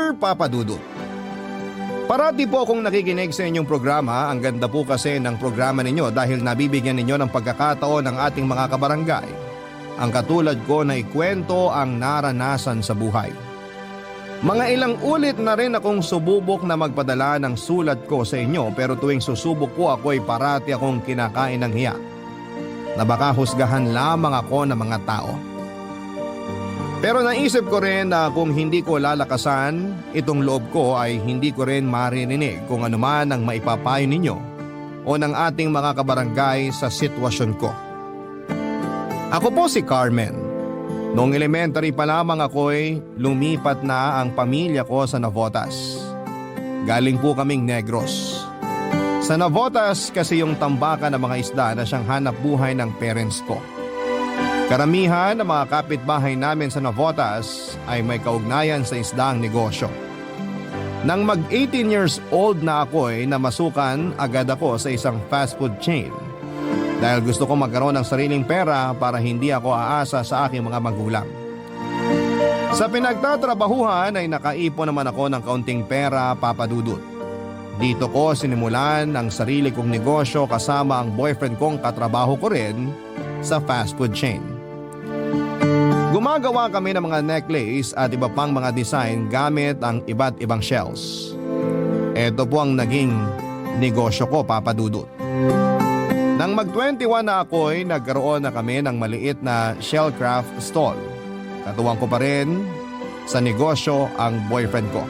Dear Papa Dudut, parati po akong nakikinig sa inyong programa. Ang ganda po kasi ng programa ninyo dahil nabibigyan ninyo ng pagkakataon ng ating mga kabarangay ang katulad ko na ikwento ang naranasan sa buhay. Mga ilang ulit na rin akong sububok na magpadala ng sulat ko sa inyo pero tuwing susubok ko ako'y parati akong kinakain ng hiya na baka husgahan lamang ako ng mga tao. Pero naisip ko rin na kung hindi ko lalakasan itong loob ko ay hindi ko rin maririnig kung ano man ang maipapayo ninyo o ng ating mga kabarangay sa sitwasyon ko. Ako po si Carmen. Noong elementary pa lamang ako'y lumipat na ang pamilya ko sa Navotas. Galing po kaming Negros. Sa Navotas kasi yung tambakan ng mga isda na siyang hanap buhay ng parents ko. Karamihan ng mga kapitbahay namin sa Navotas ay may kaugnayan sa isdaang negosyo. Nang mag-18 years old na ako ay namasukan agad ako sa isang fast food chain. Dahil gusto ko magkaroon ng sariling pera para hindi ako aasa sa aking mga magulang. Sa pinagtatrabahuhan ay nakaipon naman ako ng kaunting pera, Papa Dudut. Dito ko sinimulan ang sarili kong negosyo kasama ang boyfriend kong katrabaho ko rin sa fast food chain. Gumagawa kami ng mga necklace at iba pang mga design gamit ang iba't ibang shells. Ito po ang naging negosyo ko, Papa Dudut. Nang mag-21 na ako ay nagkaroon na kami ng maliit na shellcraft stall. Katuwang ko pa rin sa negosyo ang boyfriend ko.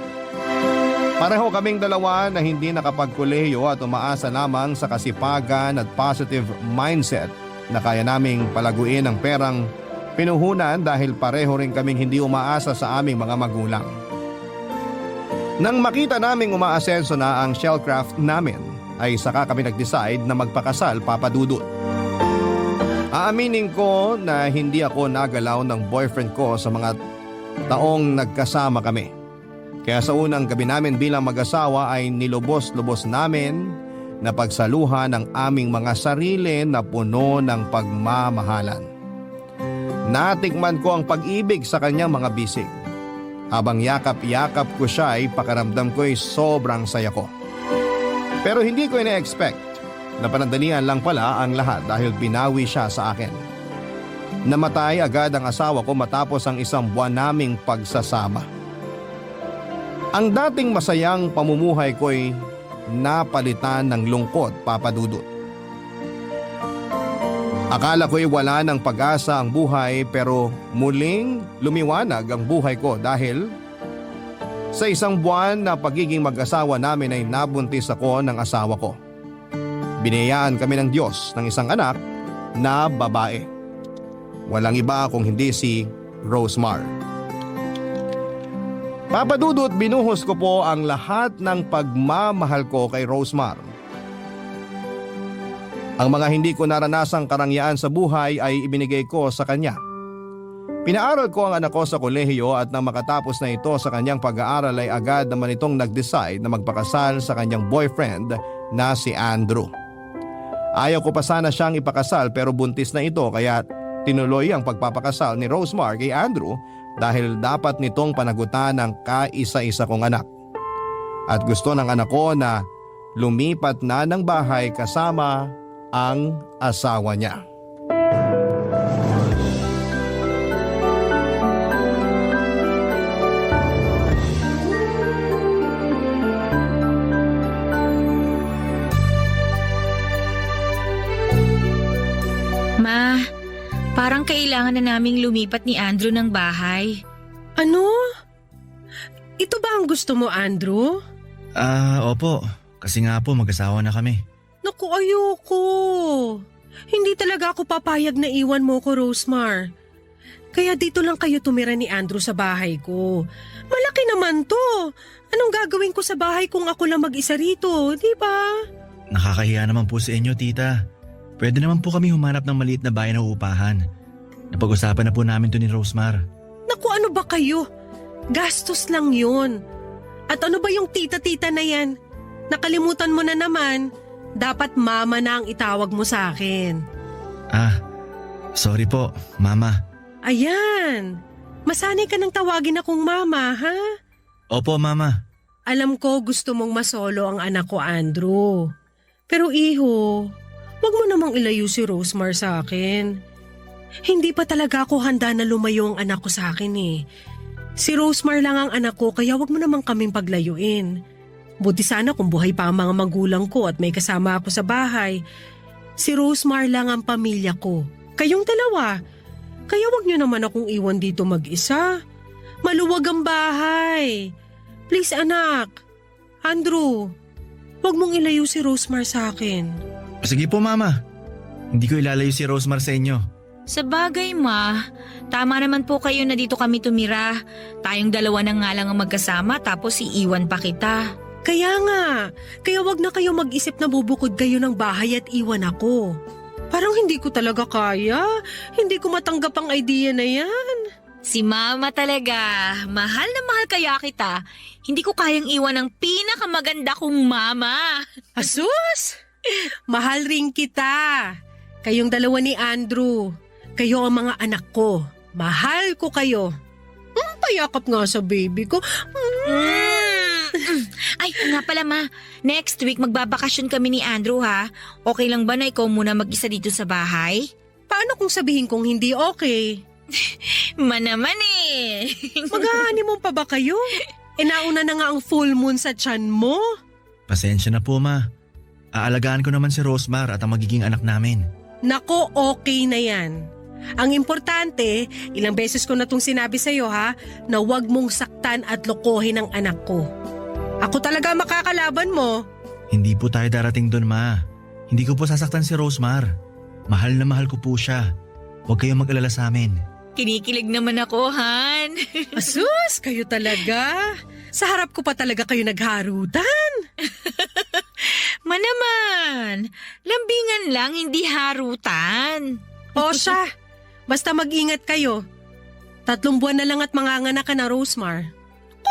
Pareho kaming dalawa na hindi nakapagkolehiyo at umaasa lamang sa kasipagan at positive mindset na kaya naming palaguin ang perang pinuhunan dahil pareho rin kaming hindi umaasa sa aming mga magulang. Nang makita naming umaasenso na ang shellcraft namin, ay saka kami nag-decide na magpakasal, Papa Dudut. Aaminin ko na hindi ako nagalaw ng boyfriend ko sa mga taong nagkasama kami. Kaya sa unang gabi namin bilang mag-asawa ay nilubos-lubos namin na pagsaluhan ang aming mga sarili na puno ng pagmamahalan. Natikman ko ang pag-ibig sa kanyang mga bisig. Habang yakap-yakap ko siya ay pakiramdam ko ay sobrang saya ko. Pero hindi ko ina-expect na panandalian lang pala ang lahat dahil binawi siya sa akin. Namatay agad ang asawa ko matapos ang isang buwan naming pagsasama. Ang dating masayang pamumuhay ko ay napalitan ng lungkot, Papa Dudut. Akala ko'y wala ng pag-asa ang buhay pero muling lumiwanag ang buhay ko dahil sa isang buwan na pagiging mag-asawa namin ay nabuntis ako ng asawa ko. Biniyayaan kami ng Diyos ng isang anak na babae. Walang iba kung hindi si Rosemar. Papa Dudut, binuhos ko po ang lahat ng pagmamahal ko kay Rosemar. Ang mga hindi ko naranasang karangyaan sa buhay ay ibinigay ko sa kanya. Pinaaral ko ang anak ko sa kolehiyo at nang makatapos na ito sa kanyang pag-aaral ay agad naman itong nag-decide na magpakasal sa kanyang boyfriend na si Andrew. Ayaw ko pa sana siyang ipakasal pero buntis na ito kaya tinuloy ang pagpapakasal ni Rosemar kay Andrew dahil dapat nitong panagutan ng kaisa-isa kong anak. At gusto ng anak ko na lumipat na ng bahay kasama ang asawa niya. Ma, parang kailangan na naming lumipat ni Andrew ng bahay. Ano? Ito ba ang gusto mo, Andrew? Opo. Kasi nga po mag-asawa na kami. Naku, ayoko. Hindi talaga ako papayag na iwan mo ko, Rosemar. Kaya dito lang kayo tumira ni Andrew sa bahay ko. Malaki naman to. Anong gagawin ko sa bahay kung ako lang mag-isa rito, di ba? Nakakahiya naman po sa inyo, tita. Pwede naman po kami humanap ng maliit na bahay na uupahan. Napag-usapan na po namin to ni Rosemar. Naku, ano ba kayo? Gastos lang yun. At ano ba yung tita-tita na yan? Nakalimutan mo na naman. Dapat mama na ang itawag mo sa akin. Sorry po, mama. Ayan. Masanay ka nang tawagin akong mama, ha? Opo, Mama. Alam ko gusto mong masolo ang anak ko, Andrew. Pero iho, wag mo namang ilayo si Rosemar sa akin. Hindi pa talaga ako handa na lumayo ang anak ko sa akin eh. Si Rosemar lang ang anak ko kaya wag mo namang kaming paglayuin. Buti sana kung buhay pa ang mga magulang ko at may kasama ako sa bahay. Si Rosemar lang ang pamilya ko. Kayong dalawa. Kaya wag niyo naman akong iwan dito mag-isa. Maluwag ang bahay. Please anak. Andrew, wag mong ilayo si Rosemar sa akin. Sige po, Mama. Hindi ko ilalayo si Rosemar sa inyo. Sa bagay, Ma. Tama naman po kayo na dito kami tumira. Tayong dalawa na nga lang ang magkasama tapos iiwan pa kita. Kaya nga. Kaya wag na kayo mag-isip na bubukod kayo ng bahay at iwan ako. Parang hindi ko talaga kaya. Hindi ko matanggap ang idea na yan. Si Mama talaga. Mahal na mahal kaya kita. Hindi ko kayang iwan ang pinakamaganda kong mama. Asus! Mahal rin kita. Kayong dalawa ni Andrew. Kayo ang mga anak ko. Mahal ko kayo. Payakap nga sa baby ko. Ay, nga pala Ma. Next week magbabakasyon kami ni Andrew ha. Okay lang ba na ikaw muna mag-isa dito sa bahay? Paano kung sabihin kong hindi okay? Ma naman eh. Mag-honeymoon pa ba kayo? Nauna na nga ang full moon sa tiyan mo. Pasensya na po, Ma. Aalagaan ko naman si Rosemar at ang magiging anak namin. Nako, okay na yan. Ang importante, ilang beses ko na itong sinabi sa'yo ha, na huwag mong saktan at lokohin ang anak ko. Ako talaga makakalaban mo. Hindi po tayo darating doon, Ma. Hindi ko po sasaktan si Rosemar. Mahal na mahal ko po siya. Huwag kayong mag-alala sa amin. Kinikilig naman ako, Han. Asus, kayo talaga. Sa harap ko pa talaga kayo nagharutan. Ma naman. Lambingan lang, hindi harutan. O siya, basta mag-ingat kayo. 3 buwan na lang at manganganak ka na, Rosemar.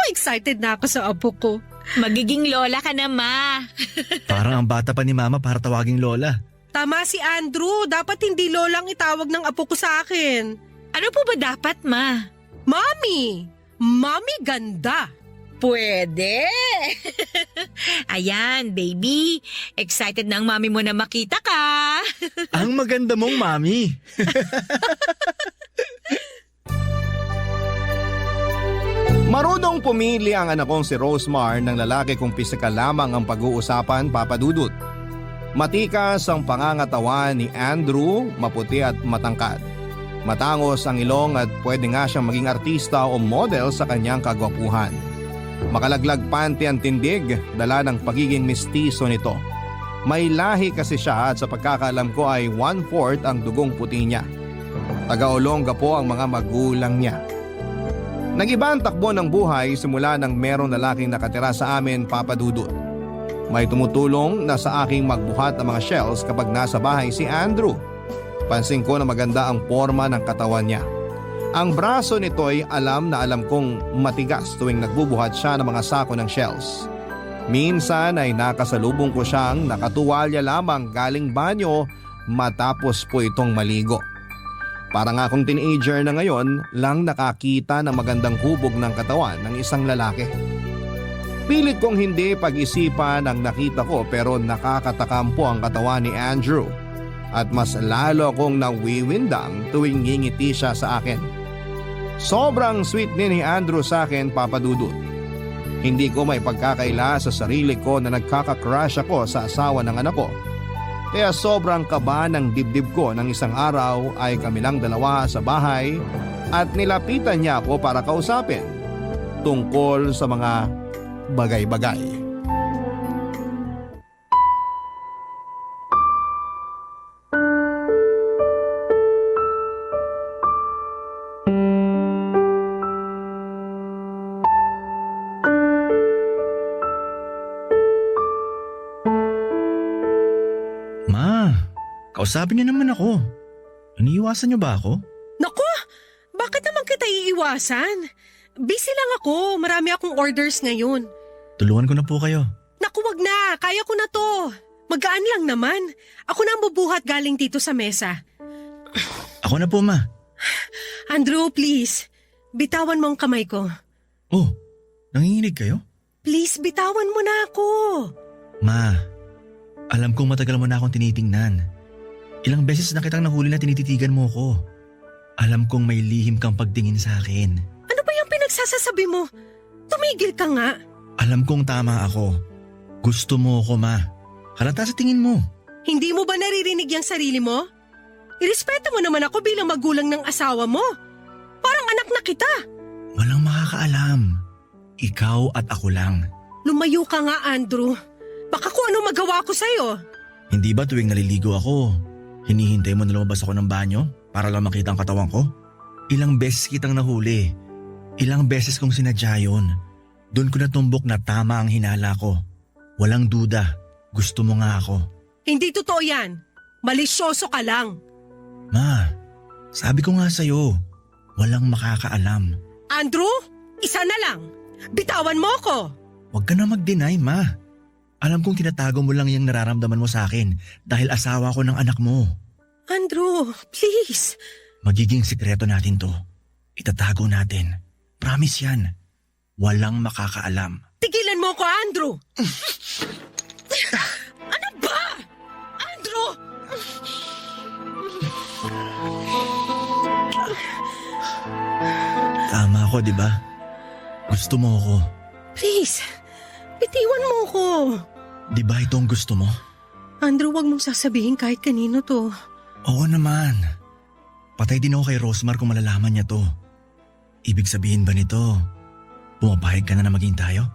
Excited na ako sa apo ko. Magiging lola ka na, Ma. Parang ang bata pa ni Mama para tawaging Lola. Tama si Andrew, dapat hindi lolang itawag ng apo ko sa akin. Ano po ba dapat, Ma? Mommy! Mommy ganda! Pwede! Ayan, baby. Excited na ang mami mo na makita ka. Ang maganda mong Mami. Marunong pumili ang anak kong si Rosemar ng lalaki kung pisikal lamang ang pag-uusapan, Papa Dudut. Matikas ang pangangatawan ni Andrew, maputi at matangkad. Matangos ang ilong at pwede nga siyang maging artista o model sa kanyang kagwapuhan. Makalaglag panty ang tindig, dala ng pagiging mistiso nito. May lahi kasi siya at sa pagkakaalam ko ay 1/4 ang dugong puti niya. Taga-Olonga po ang mga magulang niya. Nag-iba ang takbo ng buhay simula nang merong lalaking nakatira sa amin, Papa Dudut. May tumutulong na sa aking magbuhat ng mga shells kapag nasa bahay si Andrew. Pansin ko na maganda ang forma ng katawan niya. Ang braso nito ay alam na alam kong matigas tuwing nagbubuhat siya ng mga sako ng shells. Minsan ay nakasalubong ko siyang nakatuwalya lamang galing banyo matapos po itong maligo. Para nga akong teenager na ngayon lang nakakita ng magandang hubog ng katawan ng isang lalaki. Pilit kong hindi pag-isipan ang nakita ko pero nakakatakam po ang katawan ni Andrew. At mas lalo akong nawiwindang tuwing ngingiti siya sa akin. Sobrang sweet ni Andrew sa akin, Papa Dudut. Hindi ko may pagkakaila sa sarili ko na nagkaka-crush ako sa asawa ng anak ko. Kaya sobrang kaba ng dibdib ko ng isang araw ay kami lang dalawa sa bahay at nilapitan niya ako para kausapin tungkol sa mga bagay-bagay. Kausapin niyo naman ako. Iniiwasan niyo ba ako? Naku, bakit naman kita iiwasan? Busy lang ako, marami akong orders ngayon. Tulungan ko na po kayo. Naku, wag na, kaya ko na to. Magaan lang naman. Ako na ang bubuhat galing dito sa mesa. Ako na po, Ma. Andrew, please. Bitawan mo ang kamay ko. Oh, Nanginginig kayo? Please, bitawan mo na ako. Ma, alam kong matagal mo na akong tinitingnan. Ilang beses na kitang nahuli na tinititigan mo ko. Alam kong may lihim kang pagtingin sa akin. Ano ba yung pinagsasasabi mo? Tumigil ka nga. Alam kong tama ako. Gusto mo ko, Ma. Halata sa tingin mo. Hindi mo ba naririnig yung sarili mo? Irespeto mo naman ako bilang magulang ng asawa mo. Parang anak na kita. Walang makakaalam. Ikaw at ako lang. Lumayo ka nga, Andrew. Baka kung ano magawa ko sa'yo. Hindi ba tuwing naliligo ako, hinihintay mo na lumabas ako ng banyo para lang makita ang katawan ko? Ilang beses kitang nahuli. Ilang beses kong sinadya yun. Doon ko natumbok na tama ang hinala ko. Walang duda. Gusto mo nga ako. Hindi totoo yan. Malisyoso ka lang. Ma, sabi ko nga sa'yo, walang makakaalam. Andrew, isa na lang. Bitawan mo ko. Huwag ka na mag-deny, Ma. Alam kong tinatago mo lang yung nararamdaman mo sa akin dahil asawa ko ng anak mo. Andrew, please. Magiging sikreto natin to. Itatago natin. Promise yan. Walang makakaalam. Tigilan mo ko, Andrew. Ano ba? Andrew! Tama ako, di ba? Gusto mo ako. Please, bitiwan mo ko. Di ba ito ang gusto mo? Andrew, wag mong sasabihin kahit kanino to. Oo naman. Patay din ako kay Rosmar kung malalaman niya to. Ibig sabihin ba nito, pumapayag ka na maging tayo?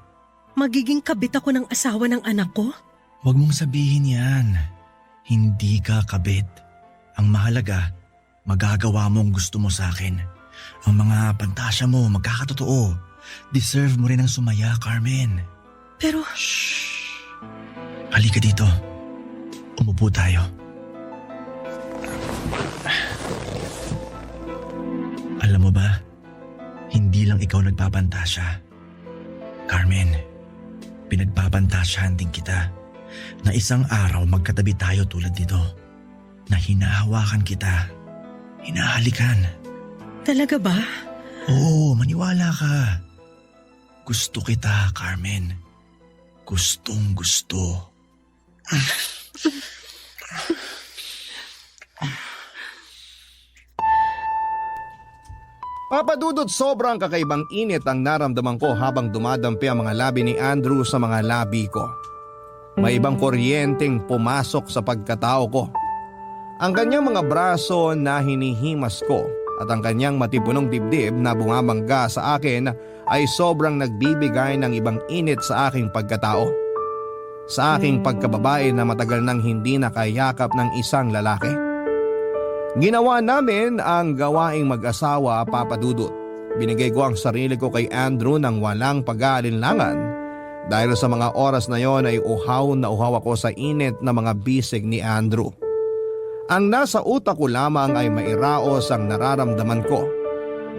Magiging kabit ako ng asawa ng anak ko? Huwag mong sabihin yan. Hindi ka kabit. Ang mahalaga, magagawa mo ang gusto mo sa akin. Ang mga pantasya mo magkakatotoo. Deserve mo rin ang sumaya, Carmen. Pero... Shh! Halika dito. Umupo tayo. Alam mo ba, hindi lang ikaw nagpapantasya. Carmen, pinagpapantasyahan din kita na isang araw magkatabi tayo tulad nito. Na hinahawakan kita, hinahalikan. Talaga ba? Oo, maniwala ka. Gusto kita, Carmen. Gustong gusto. Papadudot, sobrang kakaibang init ang naramdaman ko habang dumadampi ang mga labi ni Andrew sa mga labi ko. May ibang kuryenteng pumasok sa pagkatao ko. Ang kanyang mga braso na hinihimas ko at ang kanyang matipunong dibdib na bumabangga sa akin ay sobrang nagbibigay ng ibang init sa aking pagkatao. Sa aking pagkababae na matagal nang hindi nakayakap ng isang lalaki. Ginawa namin ang gawaing mag-asawa, Papa Dudut. Binigay ko ang sarili ko kay Andrew nang walang pag-aalinlangan dahil sa mga oras na yon ay uhaw na uhaw ako sa init na mga bisig ni Andrew. Ang nasa utak ko lamang ay mairaos ang nararamdaman ko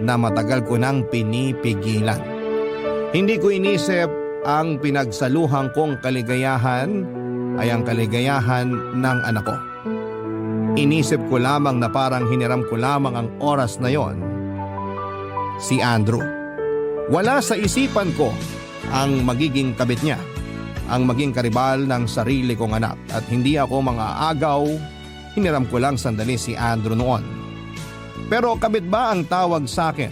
na matagal ko nang pinipigilan. Hindi ko inisip ang pinagsaluhan kong kaligayahan ay ang kaligayahan ng anak ko. Inisip ko lamang na parang hiniram ko lamang ang oras na yon, si Andrew. Wala sa isipan ko ang magiging kabit niya, ang maging karibal ng sarili kong anak at hindi ako mga agaw, hiniram ko lang sandali si Andrew noon. Pero kabit ba ang tawag sa akin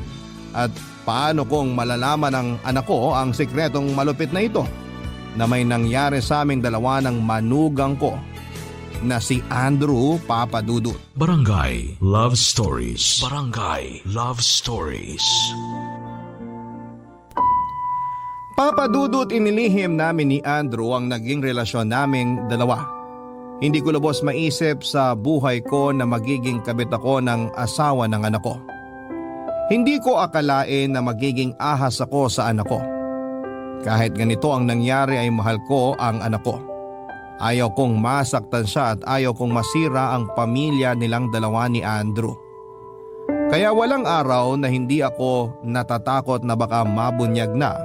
at paano kong malalaman ng anak ko ang sikretong malupit na ito na may nangyari sa aming dalawa ng manugang ko na si Andrew, Papa Dudut. Barangay Love Stories. Barangay Love Stories. Papa Dudut, inilihim namin ni Andrew ang naging relasyon naming dalawa. Hindi ko lubos maisip sa buhay ko na magiging kabit ako ng asawa ng anak ko. Hindi ko akalain na magiging ahas ako sa anak ko. Kahit ganito ang nangyari ay mahal ko ang anak ko. Ayaw kong masaktan siya at ayaw kong masira ang pamilya nilang dalawa ni Andrew. Kaya walang araw na hindi ako natatakot na baka mabunyag na.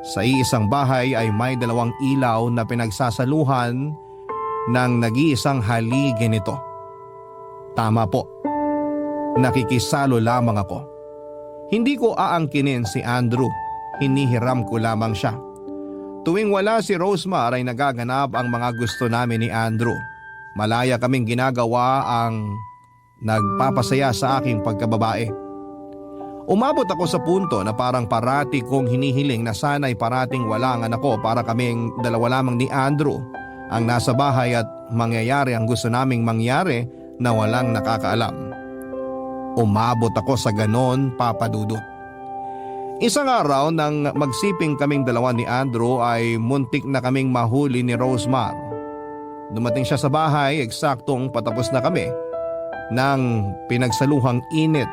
Sa iisang bahay ay may dalawang ilaw na pinagsasaluhan ng nag-iisang haligi nito. Tama po, nakikisalo lamang ako. Hindi ko aangkinin si Andrew. hinihiram ko lamang siya. Tuwing wala si Rosemar ay nagaganap ang mga gusto namin ni Andrew. Malaya kaming ginagawa ang nagpapasaya sa aking pagkababae. Umabot ako sa punto na parang parati kong hinihiling na sana'y parating wala ang anak ko para kaming dalawa lamang ni Andrew ang nasa bahay at mangyayari ang gusto naming mangyari na walang nakakaalam. Umabot ako sa ganon, Papa Dudut. Isang araw nang magsiping kaming dalawa ni Andrew ay muntik na kaming mahuli ni Rosemar. Dumating siya sa bahay, eksaktong patapos na kami ng pinagsaluhang init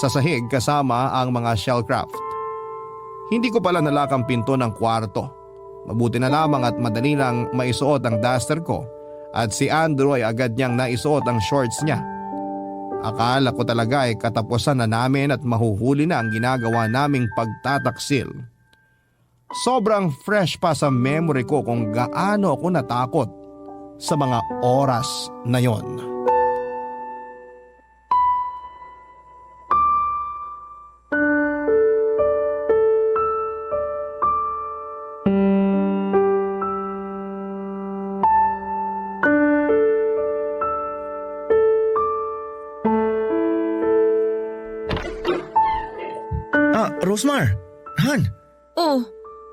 sa sahig kasama ang mga shellcraft. Hindi ko pala nalakang pinto ng kwarto. Mabuti na lamang at madali lang maisuot ang duster ko at si Andrew ay agad niyang naisuot ang shorts niya. Akala ko talaga ay katapusan na namin at mahuhuli na ang ginagawa naming pagtataksil. Sobrang fresh pa sa memory ko kung gaano ako natakot sa mga oras na yon. Rosemar! Han! Oh,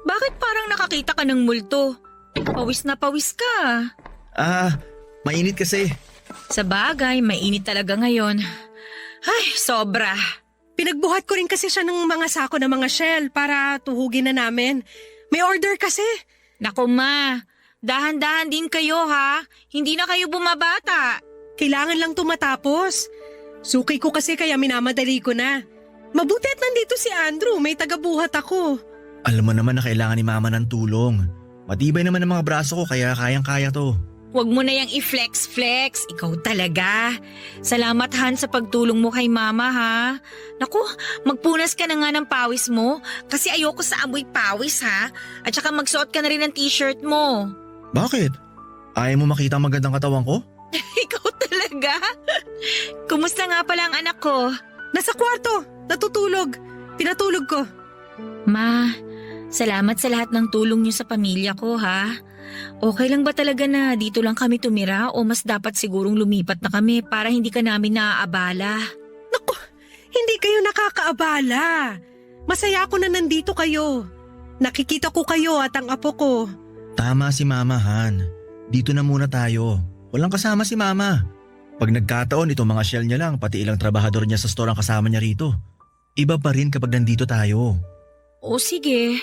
bakit parang nakakita ka ng multo? Pawis na pawis ka. Mainit kasi. Sa bagay, mainit talaga ngayon. Ay, sobra. Pinagbuhat ko rin kasi siya ng mga sako ng mga shell para tuhugin na namin. May order kasi. Naku ma, dahan-dahan din kayo ha. Hindi na kayo bumabata. Kailangan lang tumatapos. Suki ko kasi kaya minamadali ko na. Mabuti at nandito si Andrew, may tagabuhat ako. Alam mo naman na kailangan ni Mama ng tulong. Matibay naman ang mga braso ko kaya kayang-kaya to. Huwag mo na yang i-flex-flex. Ikaw talaga. Salamat Han sa pagtulong mo kay Mama ha. Naku, magpunas ka na nga ng pawis mo kasi ayoko sa amoy pawis ha. At saka magsuot ka na rin ng t-shirt mo. Bakit? Ayaw mo makita ang magandang katawan ko? Ikaw talaga? Kumusta nga pala ang anak ko? Nasa kwarto, natutulog. Pinatulog ko. Ma, salamat sa lahat ng tulong niyo sa pamilya ko ha. Okay lang ba talaga na dito lang kami tumira o mas dapat sigurong lumipat na kami para hindi ka namin naaabala? Naku, hindi kayo nakakaabala. Masaya ako na nandito kayo. Nakikita ko kayo at ang apo ko. Tama si Mama, Han. Dito na muna tayo. Walang kasama si Mama. Pag nagkataon itong mga shell niya lang, pati ilang trabahador niya sa store ang kasama niya rito. Iba pa rin kapag nandito tayo. O sige,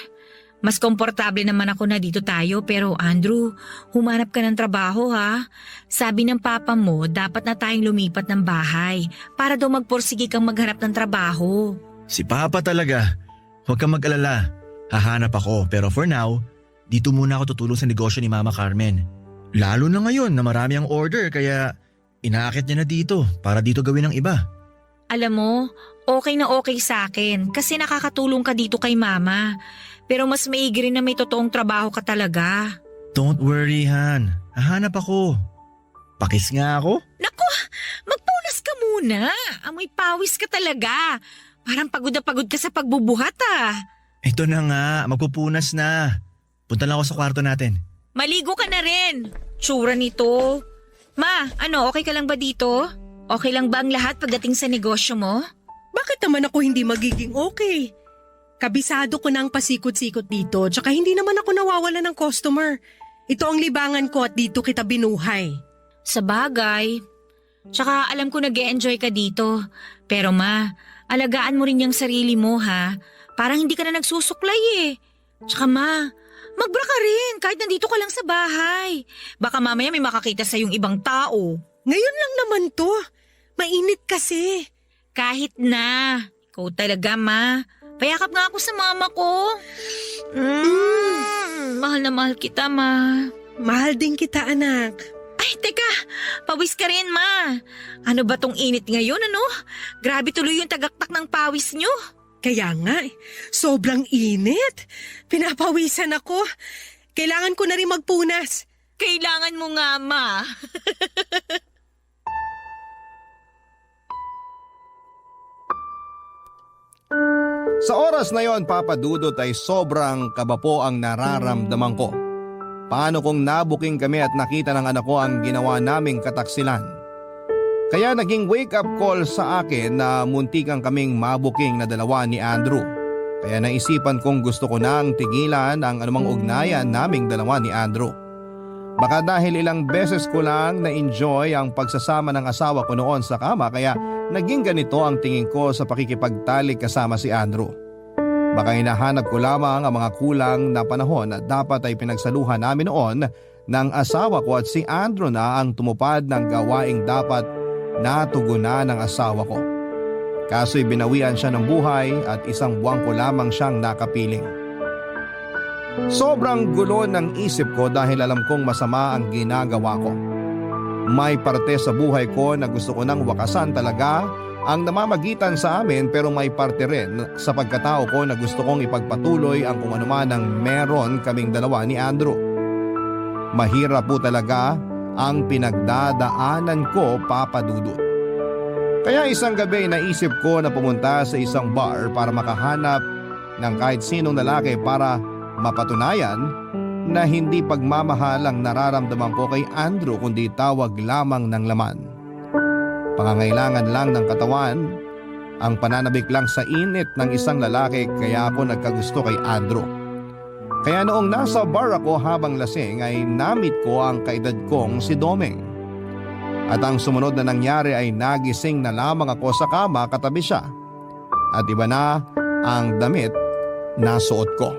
mas komportable naman ako na dito tayo pero Andrew, humanap ka ng trabaho ha. Sabi ng papa mo dapat na tayong lumipat ng bahay para daw magporsige kang maghanap ng trabaho. Si Papa talaga. Huwag kang mag-alala. Hahanap ako pero for now, dito muna ako tutulong sa negosyo ni Mama Carmen. Lalo na ngayon na marami ang order kaya inaakit niya na dito para dito gawin ng iba. Alam mo, okay na okay sa akin kasi nakakatulong ka dito kay Mama. Pero mas maigi rin na may totoong trabaho ka talaga. Don't worry, Han. Hahanap ako. Pakis nga ako. Naku, magpunas ka muna. Amoy pawis ka talaga. Parang pagod na pagod ka sa pagbubuhat ah. Ito na nga, magpupunas na. Punta lang ako sa kwarto natin. Maligo ka na rin. Tsura nito. Ma, okay ka lang ba dito? Okay lang ba ang lahat pagdating sa negosyo mo? Bakit naman ako hindi magiging okay? Kabisado ko na ang pasikot-sikot dito tsaka hindi naman ako nawawala ng customer. Ito ang libangan ko at dito kita binuhay. Sa bagay. Tsaka alam ko nag-e-enjoy ka dito. Pero ma, alagaan mo rin yung sarili mo ha. Parang hindi ka na nagsusuklay eh. Tsaka ma, magbra ka rin kahit nandito ka lang sa bahay. Baka mamaya may makakita sa yung ibang tao. Ngayon lang naman to. Mainit kasi. Kahit na. Ikaw talaga ma. Payakap nga ako sa mama ko. Mahal na mahal kita ma. Mahal din kita anak. Ay teka, pawis ka rin ma. Ano ba tong init ngayon ano? Grabe tuloy yung tagaktak ng pawis nyo. Kaya nga sobrang init. Pinapawisan ako. Kailangan ko na rin magpunas. Kailangan mo nga ma. Sa oras na yon, Papa Dudut, ay sobrang kaba po ang nararamdaman ko. Paano kung nabuking kami at nakita ng anak ko ang ginawa naming kataksilan? Kaya naging wake-up call sa akin na muntikan kaming mabuking na dalawa ni Andrew. Kaya naisipan kong gusto ko nang tigilan ang anumang ugnayan naming dalawa ni Andrew. Baka dahil ilang beses ko lang na-enjoy ang pagsasama ng asawa ko noon sa kama, kaya naging ganito ang tingin ko sa pakikipagtalik kasama si Andrew. Baka hinahanap ko lamang ang mga kulang na panahon na dapat ay pinagsaluhan namin noon ng asawa ko, at si Andrew na ang tumupad ng gawaing dapat natugunan ng asawa ko. Kaso'y binawian siya ng buhay at 1 buwan ko lamang siyang nakapiling. Sobrang gulo ng isip ko dahil alam kong masama ang ginagawa ko. May parte sa buhay ko na gusto ko nang wakasan talaga ang namamagitan sa amin, pero may parte rin sa pagkatao ko na gusto kong ipagpatuloy ang kung anuman ang meron kaming dalawa ni Andrew. Mahirap po talaga ang pinagdadaanan ko, Papa Dudut. Kaya isang gabi naisip ko na pumunta sa isang bar para makahanap ng kahit sinong lalaki para mapatunayan na hindi pagmamahal ang nararamdaman ko kay Andrew kundi tawag lamang ng laman. Pangangailangan lang ng katawan, ang pananabik lang sa init ng isang lalaki, kaya ako nagkagusto kay Andrew. Kaya noong nasa bar ako habang lasing ay namit ko ang kaedad kong si Domeng. At ang sumunod na nangyari ay nagising na lamang ako sa kama katabi siya. At iba na ang damit na suot ko.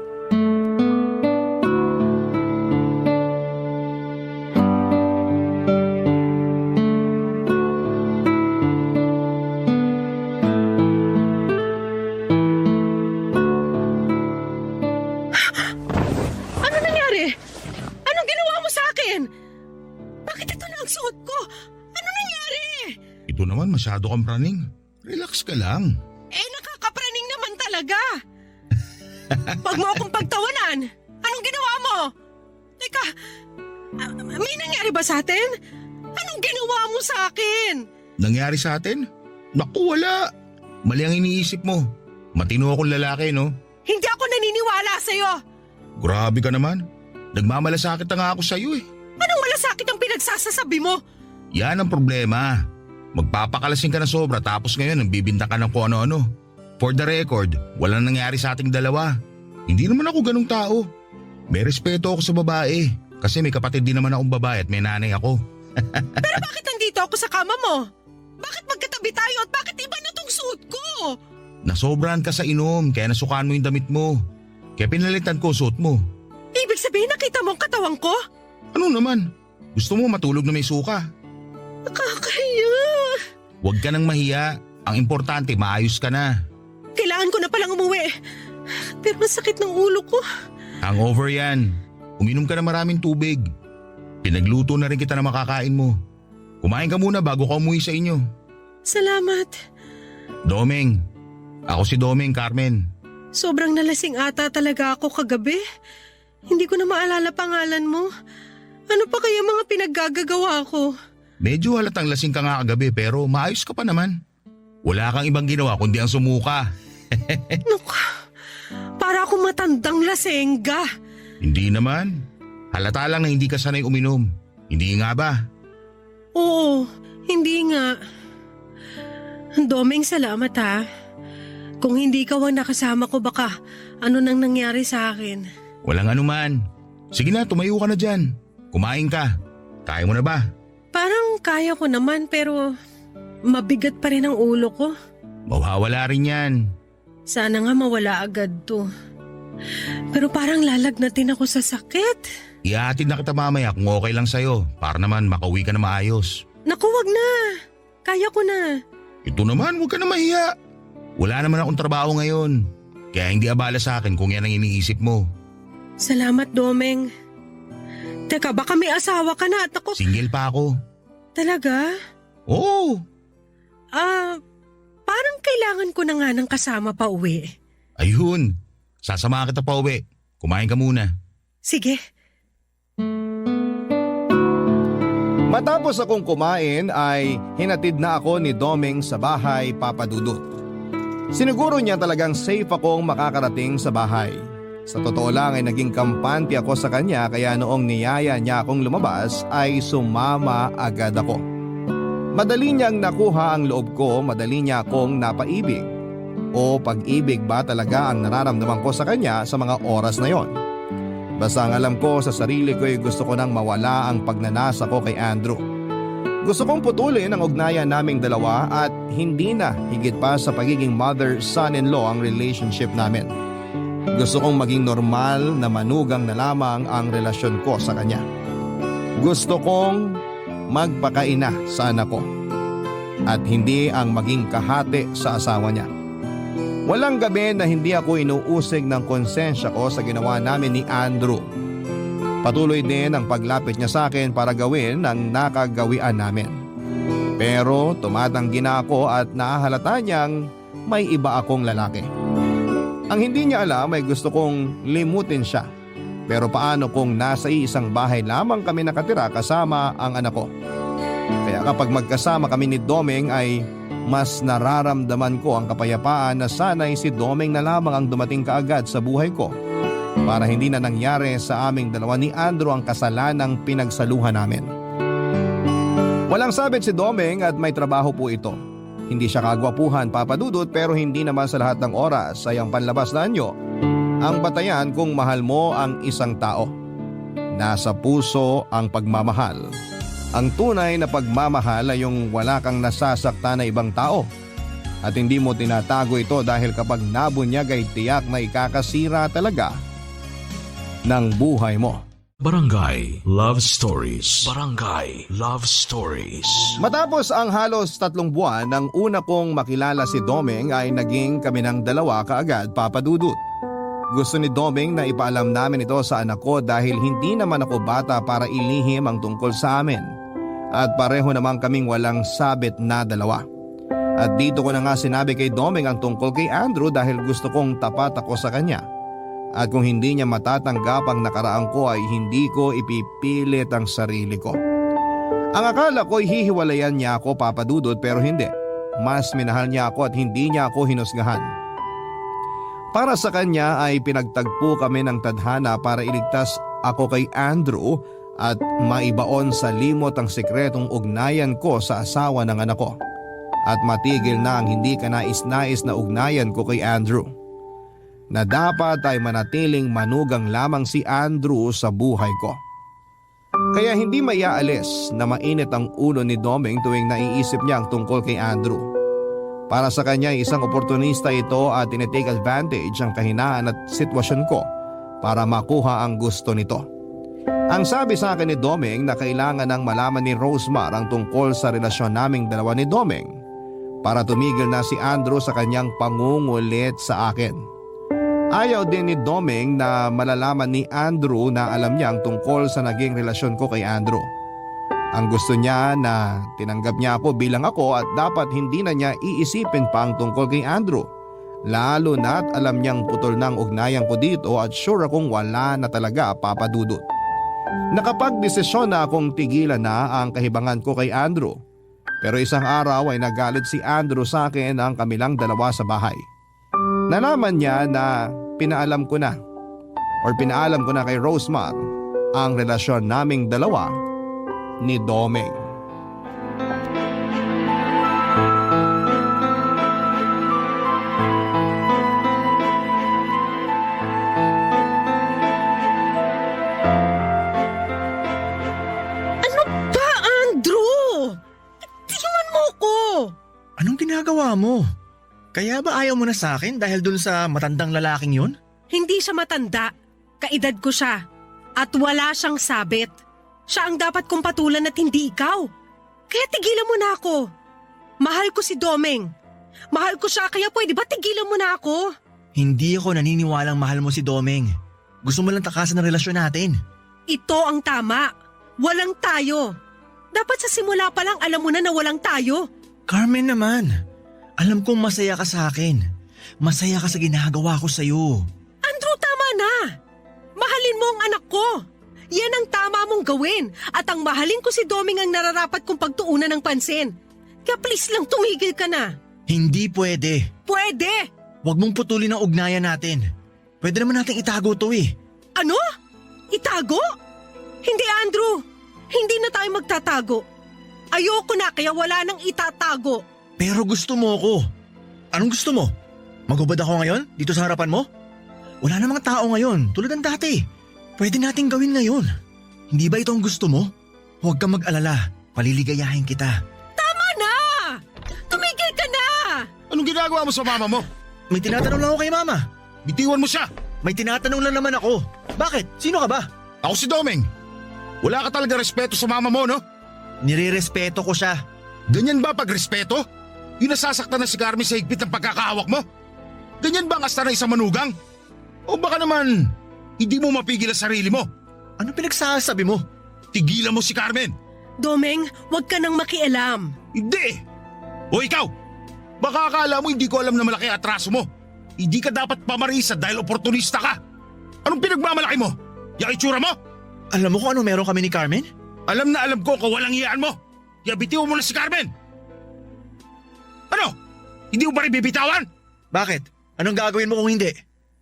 Ano nangyari? Anong ginawa mo sa akin? Bakit ito na ang suot ko? Ano nangyari? Ito naman, masyado kang praning. Relax ka lang. Nakakapraning naman talaga. Pag mo akong pagtawanan, anong ginawa mo? Teka, may nangyari ba sa atin? Anong ginawa mo sa akin? Nangyari sa atin? Naku, wala. Mali ang iniisip mo. Matino akong lalaki, no? Hindi ako naniniwala sa'yo. Grabe ka naman. Nagmamalasakit na nga ako sa'yo eh. Anong malasakit ang pinagsasasabi mo? Yan ang problema. Magpapakalasing ka na sobra tapos ngayon nagbibinta ka ng kung ano-ano. For the record, walang nangyari sa ating dalawa. Hindi naman ako ganung tao. May respeto ako sa babae. Kasi may kapatid din naman akong babae at may nanay ako. Pero bakit nandito ako sa kama mo? Bakit magkatabi tayo at bakit iba na tong suot ko? Nasobrahan ka sa inom kaya nasukaan mo yung damit mo. Kaya pinalitan ko suot mo. Ibig sabihin nakita mo ang katawan ko? Ano naman? Gusto mo matulog na may suka? Nakakahiya. Huwag ka nang mahiya. Ang importante, maayos ka na. Kailangan ko na palang umuwi. Pero masakit ng ulo ko. Hangover yan. Uminom ka na maraming tubig. Pinagluto na rin kita na makakain mo. Kumain ka muna bago ka umuwi sa inyo. Salamat. Domeng. Ako si Domeng, Carmen. Sobrang nalasing ata talaga ako kagabi. Hindi ko na maalala pangalan mo. Ano pa kaya mga pinaggagawa ko? Medyo halatang lasing ka nga kagabi pero maayos ka pa naman. Wala kang ibang ginawa kundi ang sumuka. Naku, para akong matandang lasengga. Hindi naman. Halata lang na hindi ka sanay uminom. Hindi nga ba? Oo, hindi nga. Domeng, salamat ha. Kung hindi ka ang nakasama ko, baka ano nang nangyari sa akin. Walang anuman. Sige na, tumayo ka na dyan. Kumain ka. Kaya mo na ba? Parang kaya ko naman pero mabigat pa rin ang ulo ko. Mawawala rin yan. Sana nga mawala agad to. Pero parang lalagnatin ako sa sakit. Ihahatid na kita mamaya kung okay lang sa'yo para naman makauwi ka na maayos. Naku, wag na. Kaya ko na. Ito naman, huwag ka na mahiya. Wala naman akong trabaho ngayon. Kaya hindi abala sa akin kung yan ang iniisip mo. Salamat, Domeng. Teka, baka may asawa ka na at ako... Single pa ako. Talaga? Oo. Parang kailangan ko na nga ng kasama pa uwi. Ayun. Sasama kita pa uwi. Kumain ka muna. Sige. Matapos akong kumain ay hinatid na ako ni Domeng sa bahay, Papa Dudut. Siniguro niya talagang safe akong makakarating sa bahay. Sa totoo lang ay naging kampante ako sa kanya kaya noong niyaya niya akong lumabas ay sumama agad ako. Madali niyang nakuha ang loob ko, madali niya akong napaibig. O pag-ibig ba talaga ang nararamdaman ko sa kanya sa mga oras na yon? Basta ang alam ko sa sarili ko ay gusto ko nang mawala ang pagnanasa ko kay Andrew. Gusto kong putulin ang ugnayan naming dalawa at hindi na higit pa sa pagiging mother-son-in-law ang relationship namin. Gusto kong maging normal na manugang na lamang ang relasyon ko sa kanya. Gusto kong magpakaina sa anak ko at hindi ang maging kahati sa asawa niya. Walang gabi na hindi ako inuusig ng konsensya ko sa ginawa namin ni Andrew. Patuloy din ang paglapit niya sa akin para gawin ang nakagawian namin. Pero tumatanggi na ako at nahahalata niyang may iba akong lalaki. Ang hindi niya alam ay gusto kong limutin siya. Pero paano kung nasa isang bahay lamang kami nakatira kasama ang anak ko? Kaya kapag magkasama kami ni Domeng ay mas nararamdaman ko ang kapayapaan na sana'y si Domeng na lamang ang dumating kaagad sa buhay ko para hindi na nangyari sa aming dalawa ni Andrew ang kasalanang pinagsaluhan namin. Walang sabit si Domeng at may trabaho po ito. Hindi siya kagwapuhan, Papa Dudut, pero hindi naman sa lahat ng oras ay ang panlabas na anyo ang batayan kung mahal mo ang isang tao. Nasa puso ang pagmamahal. Ang tunay na pagmamahal ay yung wala kang nasasakta na ibang tao. At hindi mo tinatago ito dahil kapag nabunyag ay tiyak na ikakasira talaga ng buhay mo. Barangay Love Stories. Barangay Love Stories. Matapos ang halos 3 buwan nang una kong makilala si Domeng ay naging kami ng dalawa kaagad, Papa Dudut. Gusto ni Domeng na ipaalam namin ito sa anak ko dahil hindi naman ako bata para ilihim ang tungkol sa amin. At pareho naman kaming walang sabit na dalawa. At dito ko na nga sinabi kay Domeng ang tungkol kay Andrew dahil gusto kong tapat ako sa kanya. At kung hindi niya matatanggap ang nakaraan ko ay hindi ko ipipilit ang sarili ko. Ang akala ko ay hihiwalayan niya ako, Papa Dudut, pero hindi. Mas minahal niya ako at hindi niya ako hinusgahan. Para sa kanya ay pinagtagpo kami ng tadhana para iligtas ako kay Andrew at maibaon sa limot ang sikretong ugnayan ko sa asawa ng anak ko. At matigil na ang hindi kanais-nais na ugnayan ko kay Andrew. Na dapat ay manatiling manugang lamang si Andrew sa buhay ko. Kaya hindi maiaalis na mainit ang ulo ni Domeng tuwing naiisip niya ang tungkol kay Andrew. Para sa kanya isang oportunista ito at tinitake advantage ang kahinaan at sitwasyon ko para makuha ang gusto nito. Ang sabi sa akin ni Domeng na kailangan nang malaman ni Rosemar ang tungkol sa relasyon naming dalawa ni Domeng para tumigil na si Andrew sa kanyang pangungulit sa akin. Ayaw din ni Domeng na malalaman ni Andrew na alam niya ang tungkol sa naging relasyon ko kay Andrew. Ang gusto niya na tinanggap niya ako bilang ako at dapat hindi na niya iisipin pa ang tungkol kay Andrew. Lalo na't alam niyang putol na ang ugnayan ko dito at sure akong wala na talaga, Papa Dudut. Nakapagdesisyon na akong tigilan na ang kahibangan ko kay Andrew. Pero isang araw ay nagalit si Andrew sa akin ang kamilang dalawa sa bahay. Nalaman niya na pinaalam ko na kay Rosemar ang relasyon naming dalawa ni Domeng. Ano ba, Andrew? Tingnan mo ko! Anong ginagawa mo? Kaya ba ayaw mo na sa akin dahil dun sa matandang lalaking yun? Hindi siya matanda. Kaedad ko siya. At wala siyang sabit. Siya ang dapat kong patulan at hindi ikaw. Kaya tigilan mo na ako. Mahal ko si Domeng. Mahal ko siya kaya pwede ba tigilan mo na ako? Hindi ako naniniwalang mahal mo si Domeng. Gusto mo lang takasan ang relasyon natin. Ito ang tama. Walang tayo. Dapat sa simula pa lang alam mo na walang tayo. Carmen naman, alam kong masaya ka sa akin. Masaya ka sa ginagawa ko sa'yo. Andrew, tama na. Mahalin mo ang anak ko. Yan ang tama mong gawin. At ang mahalin ko si Domeng ang nararapat kong pagtuunan ng pansin. Kaya please lang tumigil ka na. Hindi pwede. Pwede! Huwag mong putulin ang ugnayan natin. Pwede naman nating itago to eh. Ano? Itago? Hindi, Andrew. Hindi na tayo magtatago. Ayoko na kaya wala nang itatago. Pero gusto mo ako. Anong gusto mo? Maghubad ako ngayon? Dito sa harapan mo? Wala na mga tao ngayon, tulad ng dati. Pwede nating gawin ngayon. Hindi ba ito ang gusto mo? Huwag kang mag-alala. Paliligayahin kita. Tama na! Tumigil ka na! Anong ginagawa mo sa mama mo? May tinatanong lang ako kay Mama. Bitiwan mo siya! May tinatanong lang naman ako. Bakit? Sino ka ba? Ako si Domeng. Wala ka talaga respeto sa mama mo, no? Nirerespeto ko siya. Ganyan ba pag respeto? Yung nasasaktan na si Carmen sa higpit ng pagkakahawak mo? Ganyan ba ang asta na isang manugang? O baka naman, hindi mo mapigil ang sarili mo? Ano pinagsasabi mo? Tigilan mo si Carmen! Domeng, huwag ka nang makialam. Hindi! O ikaw! Baka akala mo hindi ko alam na malaki ang atraso mo. Hindi ka dapat pamarisa dahil oportunista ka. Anong pinagmamalaki mo? Yung itsura mo? Alam mo kung ano meron kami ni Carmen? Alam na alam ko kung walang iyaan mo. Kaya bitiwan mo na si Carmen. Ano? Hindi mo ba rin bibitawan? Bakit? Anong gagawin mo kung hindi?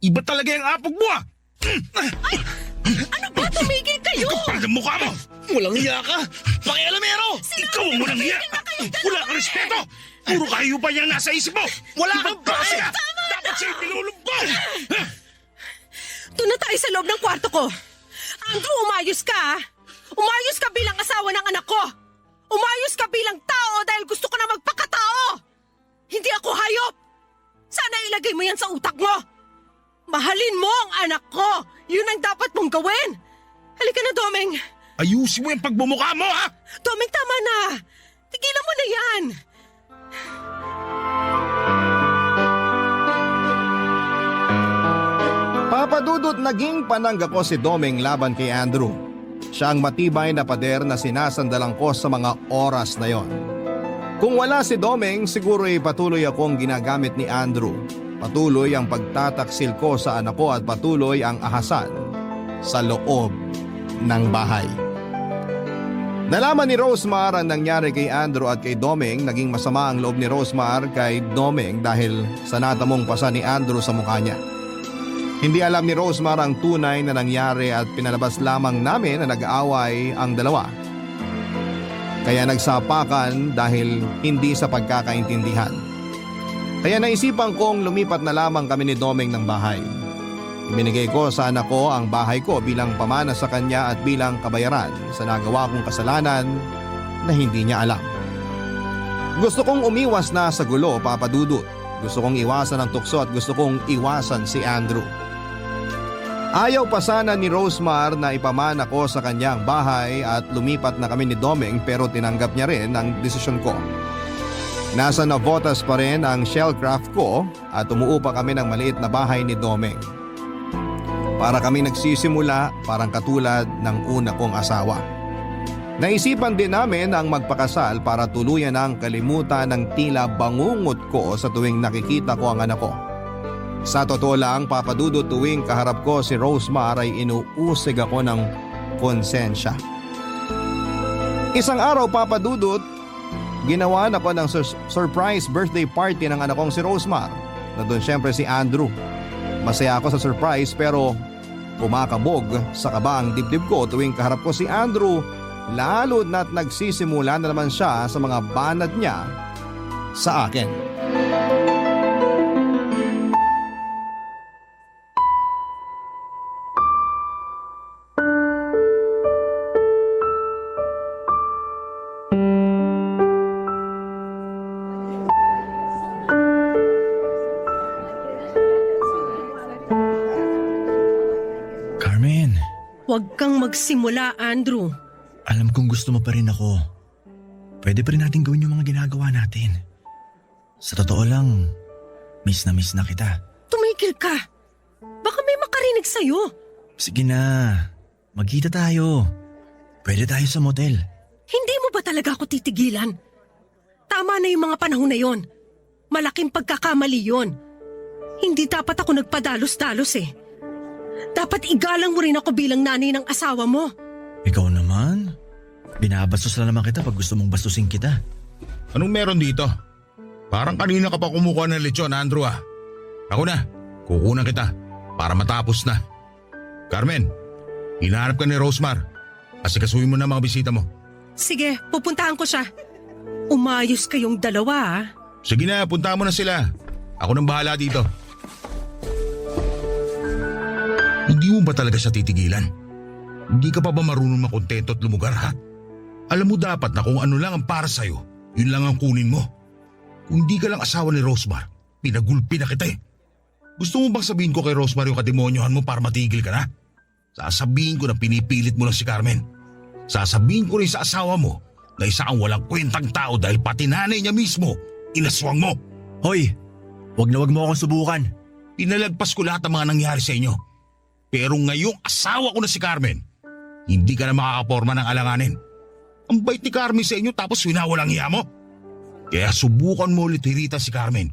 Iba talaga yung apog mo ah! Ano ba? Tumigil kayo! Kapal ng mukha mo! Walang iya ka! Pakialamero! Ikaw ang walang iya! Wala kang respeto! Puro kayo pa niyang nasa isip mo! Wala kang base ka! Dapat sa'yo pinulumpong! Doon na tayo sa loob ng kwarto ko. Andrew, umayos ka ah. Umayos ka bilang asawa ng anak ko. Umayos ka bilang tao dahil gusto ko na magpakatao. Hindi ako hayop. Sana ilagay mo yan sa utak mo. Mahalin mo ang anak ko. Yun ang dapat mong gawin. Halika na, Domeng. Ayusin mo yung pagbumukha mo ha! Domeng, tama na. Tigilan mo na yan. Papadudot naging panangga ko si Domeng laban kay Andrew. Siya ang matibay na pader na sinasandalan ko sa mga oras na yon. Kung wala si Domeng, siguro ay patuloy akong ginagamit ni Andrew. Patuloy ang pagtataksil ko sa anak ko at patuloy ang ahasan sa loob ng bahay. Nalaman ni Rosemar ang nangyari kay Andrew at kay Domeng. Naging masama ang loob ni Rosemar kay Domeng dahil sa natamong pasa ni Andrew sa mukha niya. Hindi alam ni Rosemar ang tunay na nangyari at pinalabas lamang namin na nag-aaway ang dalawa. Kaya nagsapakan dahil hindi sa pagkakaintindihan. Kaya naisipan kong lumipat na lamang kami ni Domeng ng bahay. Ibinigay ko sa anak ko ang bahay ko bilang pamana sa kanya at bilang kabayaran sa nagawa kong kasalanan na hindi niya alam. Gusto kong umiwas na sa gulo, Papa Dudut. Gusto kong iwasan ang tukso at gusto kong iwasan si Andrew. Ayaw pa sana ni Rosemar na ipamana ko sa kanyang bahay at lumipat na kami ni Domeng pero tinanggap niya rin ang desisyon ko. Nasa Navotas pa rin ang shellcraft ko at umuupa kami ng maliit na bahay ni Domeng. Para kami nagsisimula parang katulad ng una kong asawa. Naisipan din namin ang magpakasal para tuluyan ang kalimutan ng tila bangungot ko sa tuwing nakikita ko ang anak ko. Sa totoo lang, Papa Dudut, tuwing kaharap ko si Rosemar ay inuusig ako ng konsensya. Isang araw, Papa Dudut, ginawan ako ng surprise birthday party ng anak kong si Rosemar. Nandun syempre si Andrew. Masaya ako sa surprise pero kumakabog sa kaba ang dibdib ko tuwing kaharap ko si Andrew, lalo na't nagsisimula na naman siya sa mga banat niya sa akin. Carmen, Huwag kang magsimula, Andrew. alam kong gusto mo pa rin ako. Pwede pa rin natin gawin yung mga ginagawa natin. Sa totoo lang, miss na kita. Tumigil ka. Baka may makarinig sa'yo. Sige na, magkita tayo. Pwede tayo sa motel. Hindi mo ba talaga ako titigilan? Tama na yung mga panahon na yon. Malaking pagkakamali yon. Hindi dapat ako nagpadalos-dalos eh. Dapat igalang mo rin ako bilang nanay ng asawa mo. Ikaw naman? Binabastos na naman kita pag gusto mong bastusin kita. Anong meron dito? Parang kanina ka pa kumukuha ng lechon, Andrew ah. Ako na, kukunan kita para matapos na. Carmen, hinahanap ka ni Rosemar. Asikasuhin mo na mga bisita mo. Sige, pupuntahan ko siya. Umayos kayong dalawa ah. Sige na, punta mo na sila. Ako nang bahala dito. Hindi mo ba talaga siya titigilan? Hindi ka pa ba marunong makontento at lumugar ha? Alam mo dapat na kung ano lang ang para sa'yo, yun lang ang kunin mo. Kung hindi ka lang asawa ni Rosemar, pinagulpi na kita eh. Gusto mo bang sabihin ko kay Rosemar yung kademonyohan mo para matigil ka na? Sasabihin ko na pinipilit mo lang si Carmen. Sasabihin ko rin sa asawa mo na isa kang walang kwentang tao dahil pati nanay niya mismo, inaswang mo. Hoy, wag mo akong subukan. Pinalagpas ko lahat ng mga nangyari sa inyo. Pero ngayong asawa ko na si Carmen, hindi ka na makakaporma ng alanganin. Ang bait ni Carmen sa inyo tapos winawalang hiya mo. Kaya subukan mo ulit hirita si Carmen.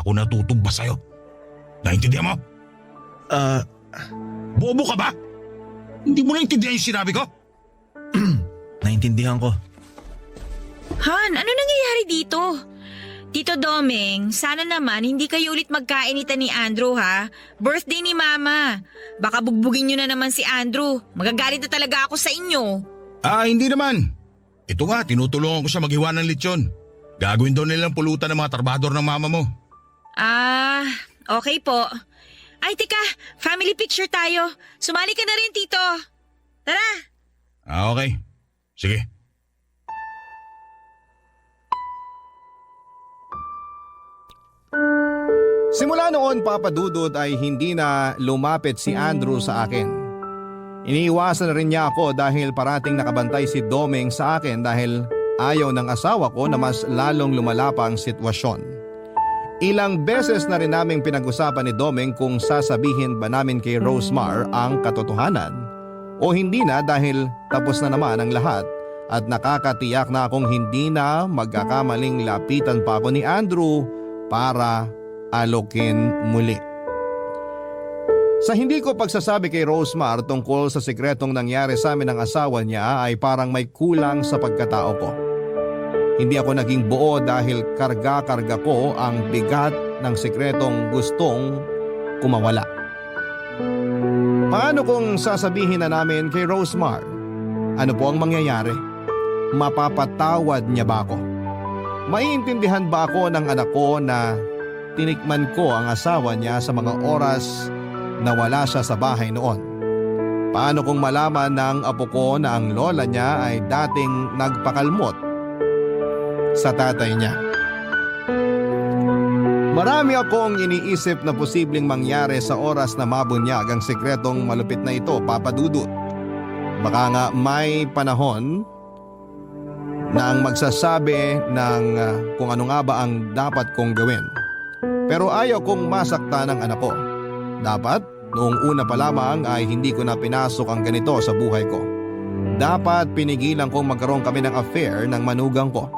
Ako natutugba sa'yo. Naintindihan mo? Bobo ka ba? Hindi mo naintindihan yung sinabi ko? Naintindihan ko. Han, ano nangyayari dito? Tito Domeng, sana naman hindi kayo ulit magkainitan ni Andrew ha. Birthday ni Mama. Baka bugbugin nyo na naman si Andrew. Magagalit na talaga ako sa inyo. Hindi naman. Ito nga, tinutulungan ko siya maghiwa ng lechon. Gagawin daw nilang pulutan ng mga trabador ng mama mo. Okay po. Ay, teka, family picture tayo. Sumali ka na rin, Tito. Tara! Okay. Sige. Simula noon, Papa Dudut, ay hindi na lumapit si Andrew sa akin. Iniiwasan na rin niya ako dahil parating nakabantay si Domeng sa akin dahil ayaw ng asawa ko na mas lalong lumalapa ang sitwasyon. Ilang beses na rin naming pinag-usapan ni Domeng kung sasabihin ba namin kay Rosemar ang katotohanan o hindi na dahil tapos na naman ang lahat at nakakatiyak na akong hindi na magkakamaling lapitan pa ako ni Andrew para alokin muli. Sa hindi ko pagsasabi kay Rosemar tungkol sa sikretong nangyari sa amin ng asawa niya ay parang may kulang sa pagkatao ko. Hindi ako naging buo dahil karga-karga ko ang bigat ng sikretong gustong kumawala. Paano kung sasabihin na namin kay Rosemar? Ano po ang mangyayari? Mapapatawad niya ba ako? Maiintindihan ba ako ng anak ko na tinikman ko ang asawa niya sa mga oras na wala siya sa bahay noon? Paano kung malaman ng apo ko na ang lola niya ay dating nagpakalmot sa tatay niya? Marami akong iniisip na posibleng mangyari sa oras na mabunyag ang sikretong malupit na ito, Papa Dudut. Baka nga may panahon na ang magsasabi ng kung ano nga ba ang dapat kong gawin. Pero ayaw kong masaktan ng anak ko. Dapat, noong una pa lamang ay hindi ko na pinasok ang ganito sa buhay ko. Dapat pinigilan kong magkaroon kami ng affair ng manugang ko.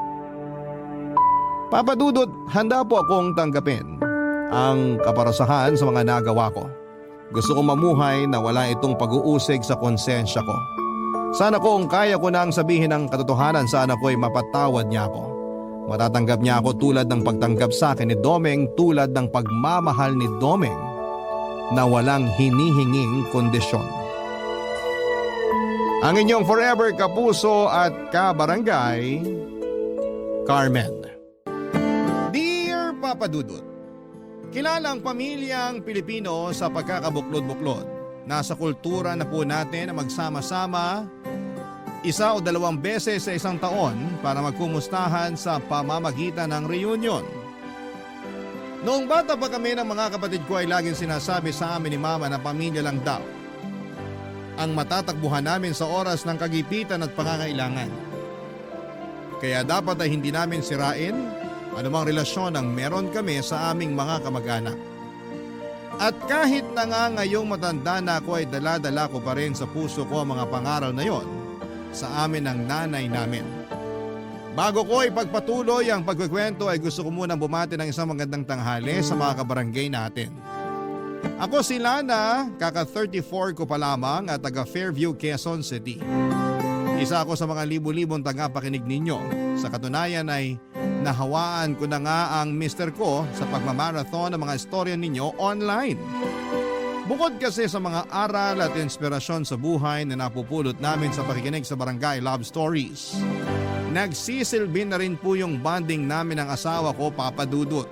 Papa Dudut, handa po akong tanggapin ang kaparasahan sa mga nagawa ko. Gusto kong mamuhay na wala itong pag-uusig sa konsensya ko. Sana kung kaya ko nang sabihin ang katotohanan sa anak ko ay mapatawad niya ako. Matatanggap niya ako tulad ng pagtanggap sa akin ni Domeng, tulad ng pagmamahal ni Domeng na walang hinihinging kondisyon. Ang inyong forever kapuso at kabarangay, Carmen. Dear Papa Dudut, kilala ang pamilyang Pilipino sa pagkakabuklod-buklod. Nasa kultura na po natin na magsama-sama 1 o 2 beses sa isang taon para magkumustahan sa pamamagitan ng reunion. Noong bata pa kami ng mga kapatid ko ay laging sinasabi sa amin ni Mama na pamilya lang daw ang matatakbuhan namin sa oras ng kagipitan at pangangailangan. Kaya dapat ay hindi namin sirain anumang relasyon ang meron kami sa aming mga kamag-anak. At kahit na nga ngayong matanda na ako ay dala-dala ko pa rin sa puso ko ang mga pangaral na yon sa amin ng nanay namin. Bago ko ipagpatuloy ang pagkukwento ay gusto ko munang bumati ng isang magandang tanghali sa mga kabarangay natin. Ako si Lana, kaka-34 ko pa lamang at taga Fairview, Quezon City. Isa ako sa mga libu-libong tagapakinig ninyo. Sa katunayan ay Nahawaan ko na nga ang mister ko sa pagmamarathon ng mga istorya ninyo online. Bukod kasi sa mga aral at inspirasyon sa buhay na napupulot namin sa pakikinig sa Barangay Love Stories, nagsisilbi na rin po yung bonding namin ng asawa ko, Papa Dudut.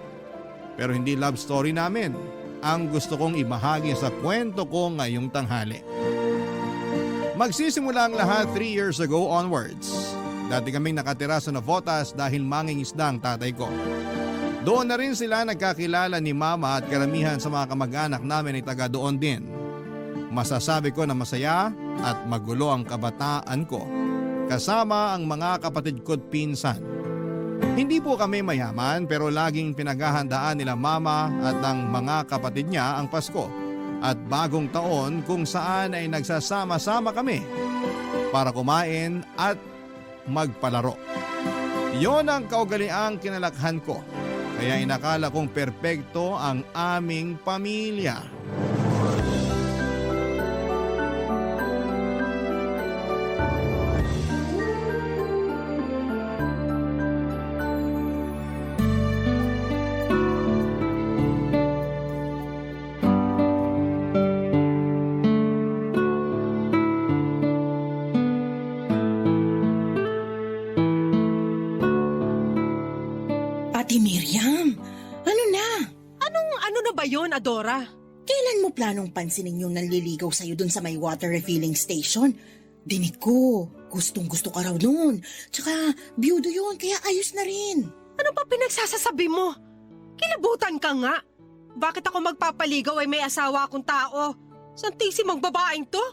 Pero hindi love story namin ang gusto kong ibahagi sa kwento ko ngayong tanghali. Magsisimula ang lahat 3 years ago onwards. Dati kaming nakatira sa Navotas dahil mangingisda ang tatay ko. Doon na rin sila nagkakilala ni Mama at karamihan sa mga kamag-anak namin ay taga doon din. Masasabi ko na masaya at magulo ang kabataan ko. Kasama ang mga kapatid ko't pinsan. Hindi po kami mayaman pero laging pinaghahandaan nila Mama at ng mga kapatid niya ang Pasko at bagong taon kung saan ay nagsasama-sama kami para kumain at magpalaro. Yon ang kaugaliang kinalakhan ko, kaya inakala kong perpekto ang aming pamilya. Ate Miriam, ano na? Ano na ba yon, Adora? Kailan mo planong pansinin yung nanliligaw sa'yo dun sa may water refilling station? Dinig ko, gustong-gusto ka raw noon. Tsaka, biyudo yun, kaya ayos na rin. Ano ba pinagsasasabi mo? Kilabutan ka nga. Bakit ako magpapaligaw ay may asawa akong tao? Santisimong babaeng to?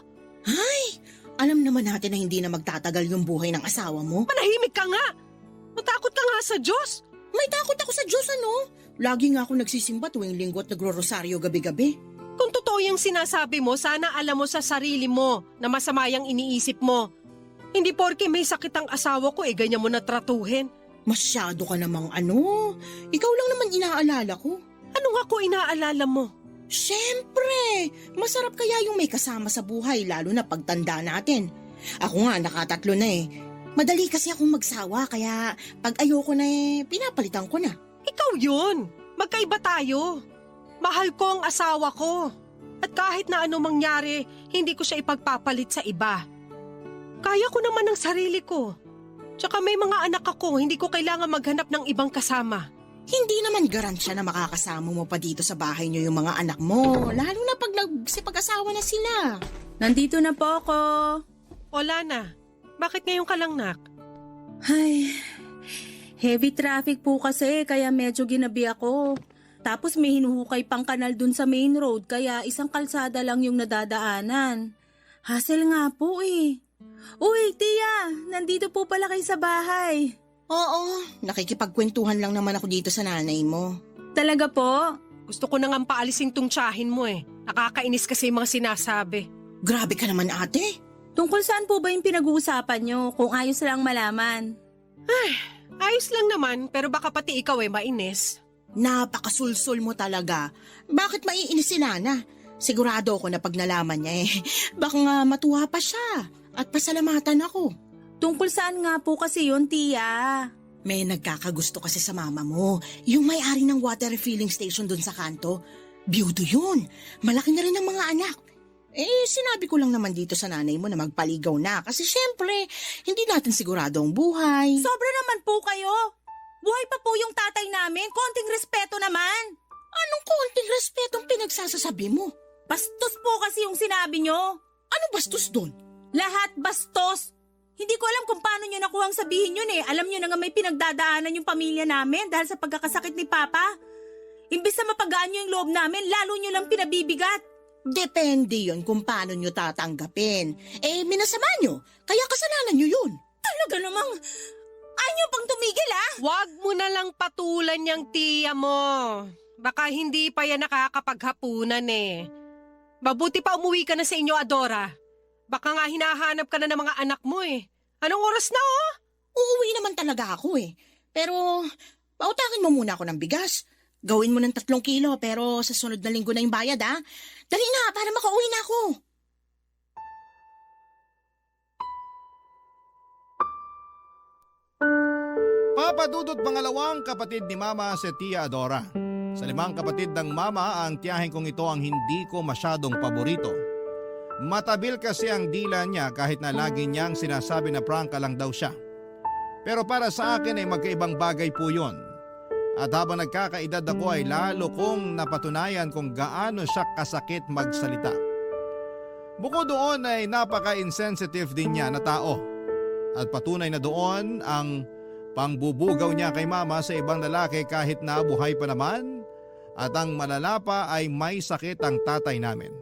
Ay, alam naman natin na hindi na magtatagal yung buhay ng asawa mo. Manahimik ka nga! Matakot ka nga sa Diyos! May takot ako sa Diyos, ano? Lagi nga ako nagsisimba tuwing linggo at nagro-rosaryo gabi-gabi. Kung totoo yung sinasabi mo, sana alam mo sa sarili mo na masama yung iniisip mo. Hindi porke may sakit ang asawa ko ganyan mo na tratuhin. Masyado ka namang ano. Ikaw lang naman inaalala ko. Ano nga ko inaalala mo? Siyempre, masarap kaya yung may kasama sa buhay lalo na pagtanda natin. Ako nga nakatatlo na eh. Madali kasi akong magsawa kaya pag ayoko na pinapalitan ko na. Ikaw yun! Magkaiba tayo. Mahal ko ang asawa ko. At kahit na ano mangyari, hindi ko siya ipagpapalit sa iba. Kaya ko naman ang sarili ko. Tsaka may mga anak ako, hindi ko kailangan maghanap ng ibang kasama. Hindi naman garansya na makakasama mo pa dito sa bahay niyo yung mga anak mo, lalo na pag nagsipag-asawa na sila. Nandito na po ako. Wala na. Bakit ngayon ka lang, nak? Ay, heavy traffic po kasi kaya medyo ginabi ako. Tapos may hinuhukay pang kanal dun sa main road kaya isang kalsada lang yung nadadaanan. Hassle nga po eh. Uy, Tia, nandito po pala kayo sa bahay. Oo, nakikipagkwentuhan lang naman ako dito sa nanay mo. Talaga po? Gusto ko na nga paalisin tong tsahin mo eh. Nakakainis kasi yung mga sinasabi. Grabe ka naman ate. Tungkol saan po ba yung pinag-uusapan nyo kung ayos lang malaman? Ayos lang naman, pero baka pati ikaw mainis. Napakasulsul mo talaga. Bakit maiinis si Nana? Sigurado ako na pag nalaman niya baka nga matuwa pa siya at pasalamatan ako. Tungkol saan nga po kasi yun, Tia? May nagkakagusto kasi sa mama mo, yung may-ari ng water refilling station dun sa kanto. Biyudo yun. Malaki na rin ang mga anak. Sinabi ko lang naman dito sa nanay mo na magpaligaw na kasi syempre, hindi natin sigurado ang buhay. Sobra naman po kayo. Buhay pa po yung tatay namin. Konting respeto naman. Anong konting respetong pinagsasasabi mo? Bastos po kasi yung sinabi nyo. Ano bastos dun? Lahat bastos. Hindi ko alam kung paano nyo nakuhang sabihin yun eh. Alam nyo na nga may pinagdadaanan yung pamilya namin dahil sa pagkakasakit ni Papa. Imbis na mapagaan nyo yung loob namin, lalo nyo lang pinabibigat. Depende yun kung paano nyo tatanggapin. Minasama nyo. Kaya kasalanan nyo yun. Talaga namang, ayaw nyo pang tumigil ah. Huwag mo na lang patulan yung tiya mo. Baka hindi pa yan nakakapaghapunan eh. Mabuti pa umuwi ka na sa inyo, Adora. Baka nga hinahanap ka na ng mga anak mo eh. Anong oras na oh? Uuwi naman talaga ako eh. Pero, pautakin mo muna ako ng bigas. Gawin mo ng 3 kilo pero sa sunod na linggo na yung bayad ah. Dali na para makauwi na ako. Papadudot pangalawang kapatid ni Mama si Tia Adora. Sa 5 kapatid ng Mama, ang tiyahin kong ito ang hindi ko masyadong paborito. Matabil kasi ang dila niya kahit na lagi niyang sinasabi na prangka lang daw siya. Pero para sa akin ay magkaibang bagay po yun. At habang nagkakaedad ako ay lalo kong napatunayan kung gaano siya kasakit magsalita. Bukod doon ay napaka-insensitive din niya na tao. At patunay na doon ang pangbubugaw niya kay Mama sa ibang lalaki kahit na buhay pa naman. At ang malala pa ay may sakit ang tatay namin.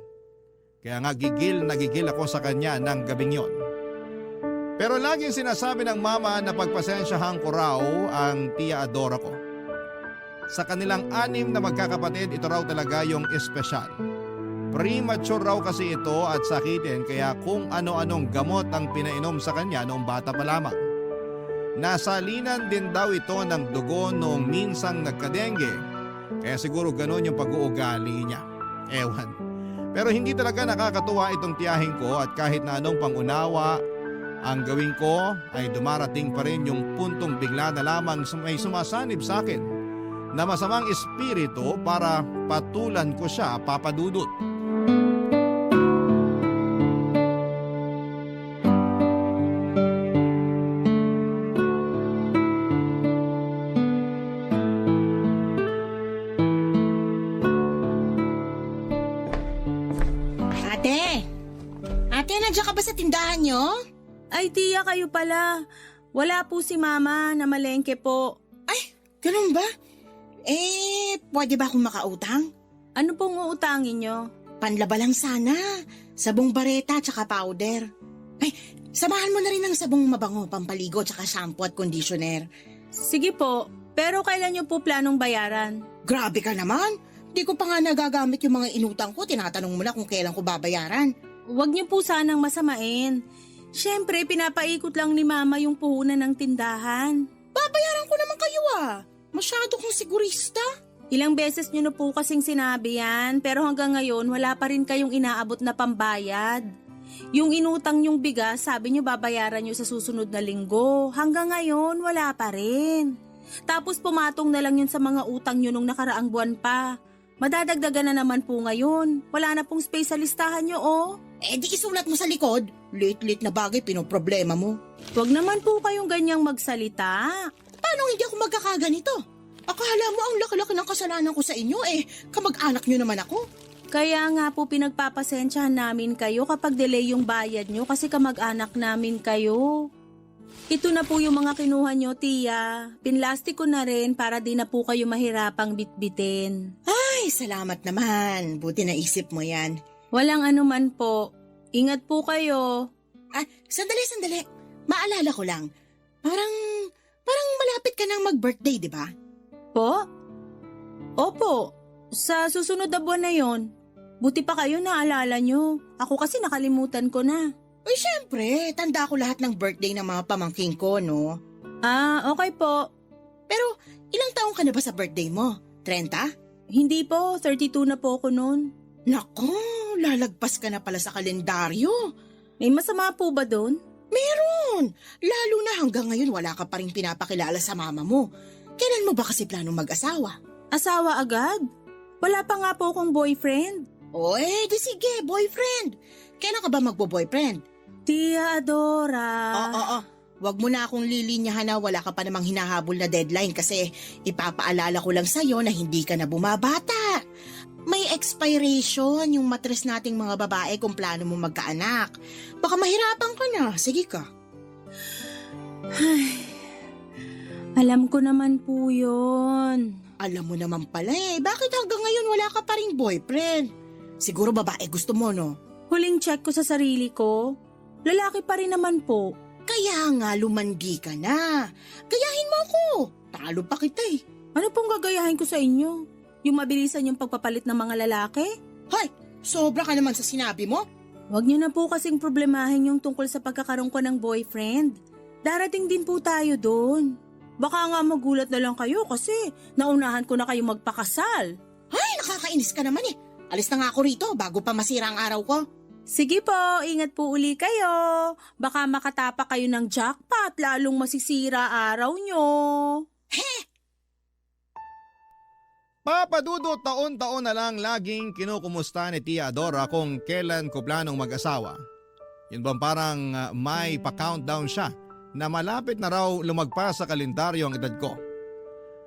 Kaya nga gigil na gigil ako sa kanya ng gabing yon. Pero laging sinasabi ng Mama na pagpasensyahan ko raw ang Tia Adora ko. Sa kanilang 6 na magkakapatid, ito raw talaga yung espesyal. Premature raw kasi ito at sakitin kaya kung ano-anong gamot ang pinainom sa kanya noong bata pa lamang. Nasalinan din daw ito ng dugo noong minsang nagkadengge. Kaya siguro ganun yung pag-uugali niya. Ewan. Pero hindi talaga nakakatuwa itong tiyahin ko at kahit na anong pangunawa ang gawin ko ay dumarating pa rin yung puntong bigla na lamang may sumasanib sa akin na masamang espiritu para patulan ko siya, papadudot. Ate, nandiyan ka ba sa tindahan nyo? Ay, tiya, kayo pala. Wala po si Mama, namalengke po. Ay, ganun ba? Pwede ba akong makautang? Ano pong uutangin nyo? Panlaba lang sana. Sabong bareta tsaka powder. Ay, samahan mo na rin ng sabong mabango, pampaligo tsaka shampoo at conditioner. Sige po, pero kailan nyo po planong bayaran? Grabe ka naman. Di ko pa nga nagagamit yung mga inutang ko. Tinatanong mo na kung kailan ko babayaran. Huwag niyo po sanang masamain. Siyempre, pinapaikot lang ni Mama yung puhunan ng tindahan. Babayaran ko naman kayo ah. Masyado kong sigurista. Ilang beses niyo na po kasing sinabi yan, pero hanggang ngayon wala pa rin kayong inaabot na pambayad. Yung inutang yung bigas, sabi niyo babayaran niyo sa susunod na linggo. Hanggang ngayon, wala pa rin. Tapos pumatong na lang yun sa mga utang niyo nung nakaraang buwan pa. Madadagdagan na naman po ngayon. Wala na pong space sa listahan niyo, oh. Di isulat mo sa likod. Late-late na bagay pinoproblema mo. Huwag naman po kayong ganyang magsalita. Paano hindi ako magkakaganito? Akala mo ang laki-laki ng kasalanan ko sa inyo kamag-anak nyo naman ako. Kaya nga po pinagpapasensyahan namin kayo kapag delay yung bayad nyo kasi kamag-anak namin kayo. Ito na po yung mga kinuha nyo, tiya. Pinlastik ko na rin para di na po kayo mahirapang bitbitin. Ay, salamat naman. Buti naisip mo yan. Walang anuman po. Ingat po kayo. Sandali. Maalala ko lang. Parang malapit ka nang mag-birthday, di ba? Po? Opo. Sa susunod na buwan na yon. Buti pa kayo naalala nyo. Ako kasi nakalimutan ko na. Uy, syempre. Tanda ko lahat ng birthday ng mga pamangking ko, no? Okay po. Pero, ilang taong ka na ba sa birthday mo? 30? Hindi po. 32 na po ako noon. Nako, lalagpas ka na pala sa kalendaryo. May masama po ba doon? Meron. Lalo na hanggang ngayon wala ka pa rin pinapakilala sa mama mo. Kailan mo ba kasi planong mag-asawa? Asawa agad? Wala pa nga po akong boyfriend. Di sige, boyfriend. Kailan ka ba magbo-boyfriend? Tia Adora. Wag mo na akong lilinyahan na wala ka pa namang hinahabol na deadline kasi ipapaalala ko lang sa'yo na hindi ka na bumabata. May expiration yung matres nating mga babae kung plano mo magkaanak. Baka mahirapan ka na. Sige ka. Alam ko naman po yun. Alam mo naman pala bakit hanggang ngayon wala ka pa ring boyfriend? Siguro babae gusto mo, no? Huling check ko sa sarili ko, lalaki pa rin naman po. Kaya nga lumandi ka na. Gayahin mo ako. Talo pa kita Ano pong gagayahin ko sa inyo? Yung mabilisan yung pagpapalit ng mga lalaki? Hoy, sobra ka naman sa sinabi mo. Huwag niyo na po kasing problemahin yung tungkol sa pagkakaroon ko ng boyfriend. Darating din po tayo doon. Baka nga magulat na lang kayo kasi naunahan ko na kayo magpakasal. Ay, nakakainis ka naman Alis na nga ako rito bago pa masira ang araw ko. Sige po, ingat po uli kayo. Baka makatapa kayo ng jackpot, lalong masisira araw nyo. Papadudot, taon-taon na lang laging kinukumusta ni Tia Adora kung kailan ko planong mag-asawa. Yun bang parang may pa-countdown siya na malapit na raw lumagpas sa kalendaryo ang edad ko.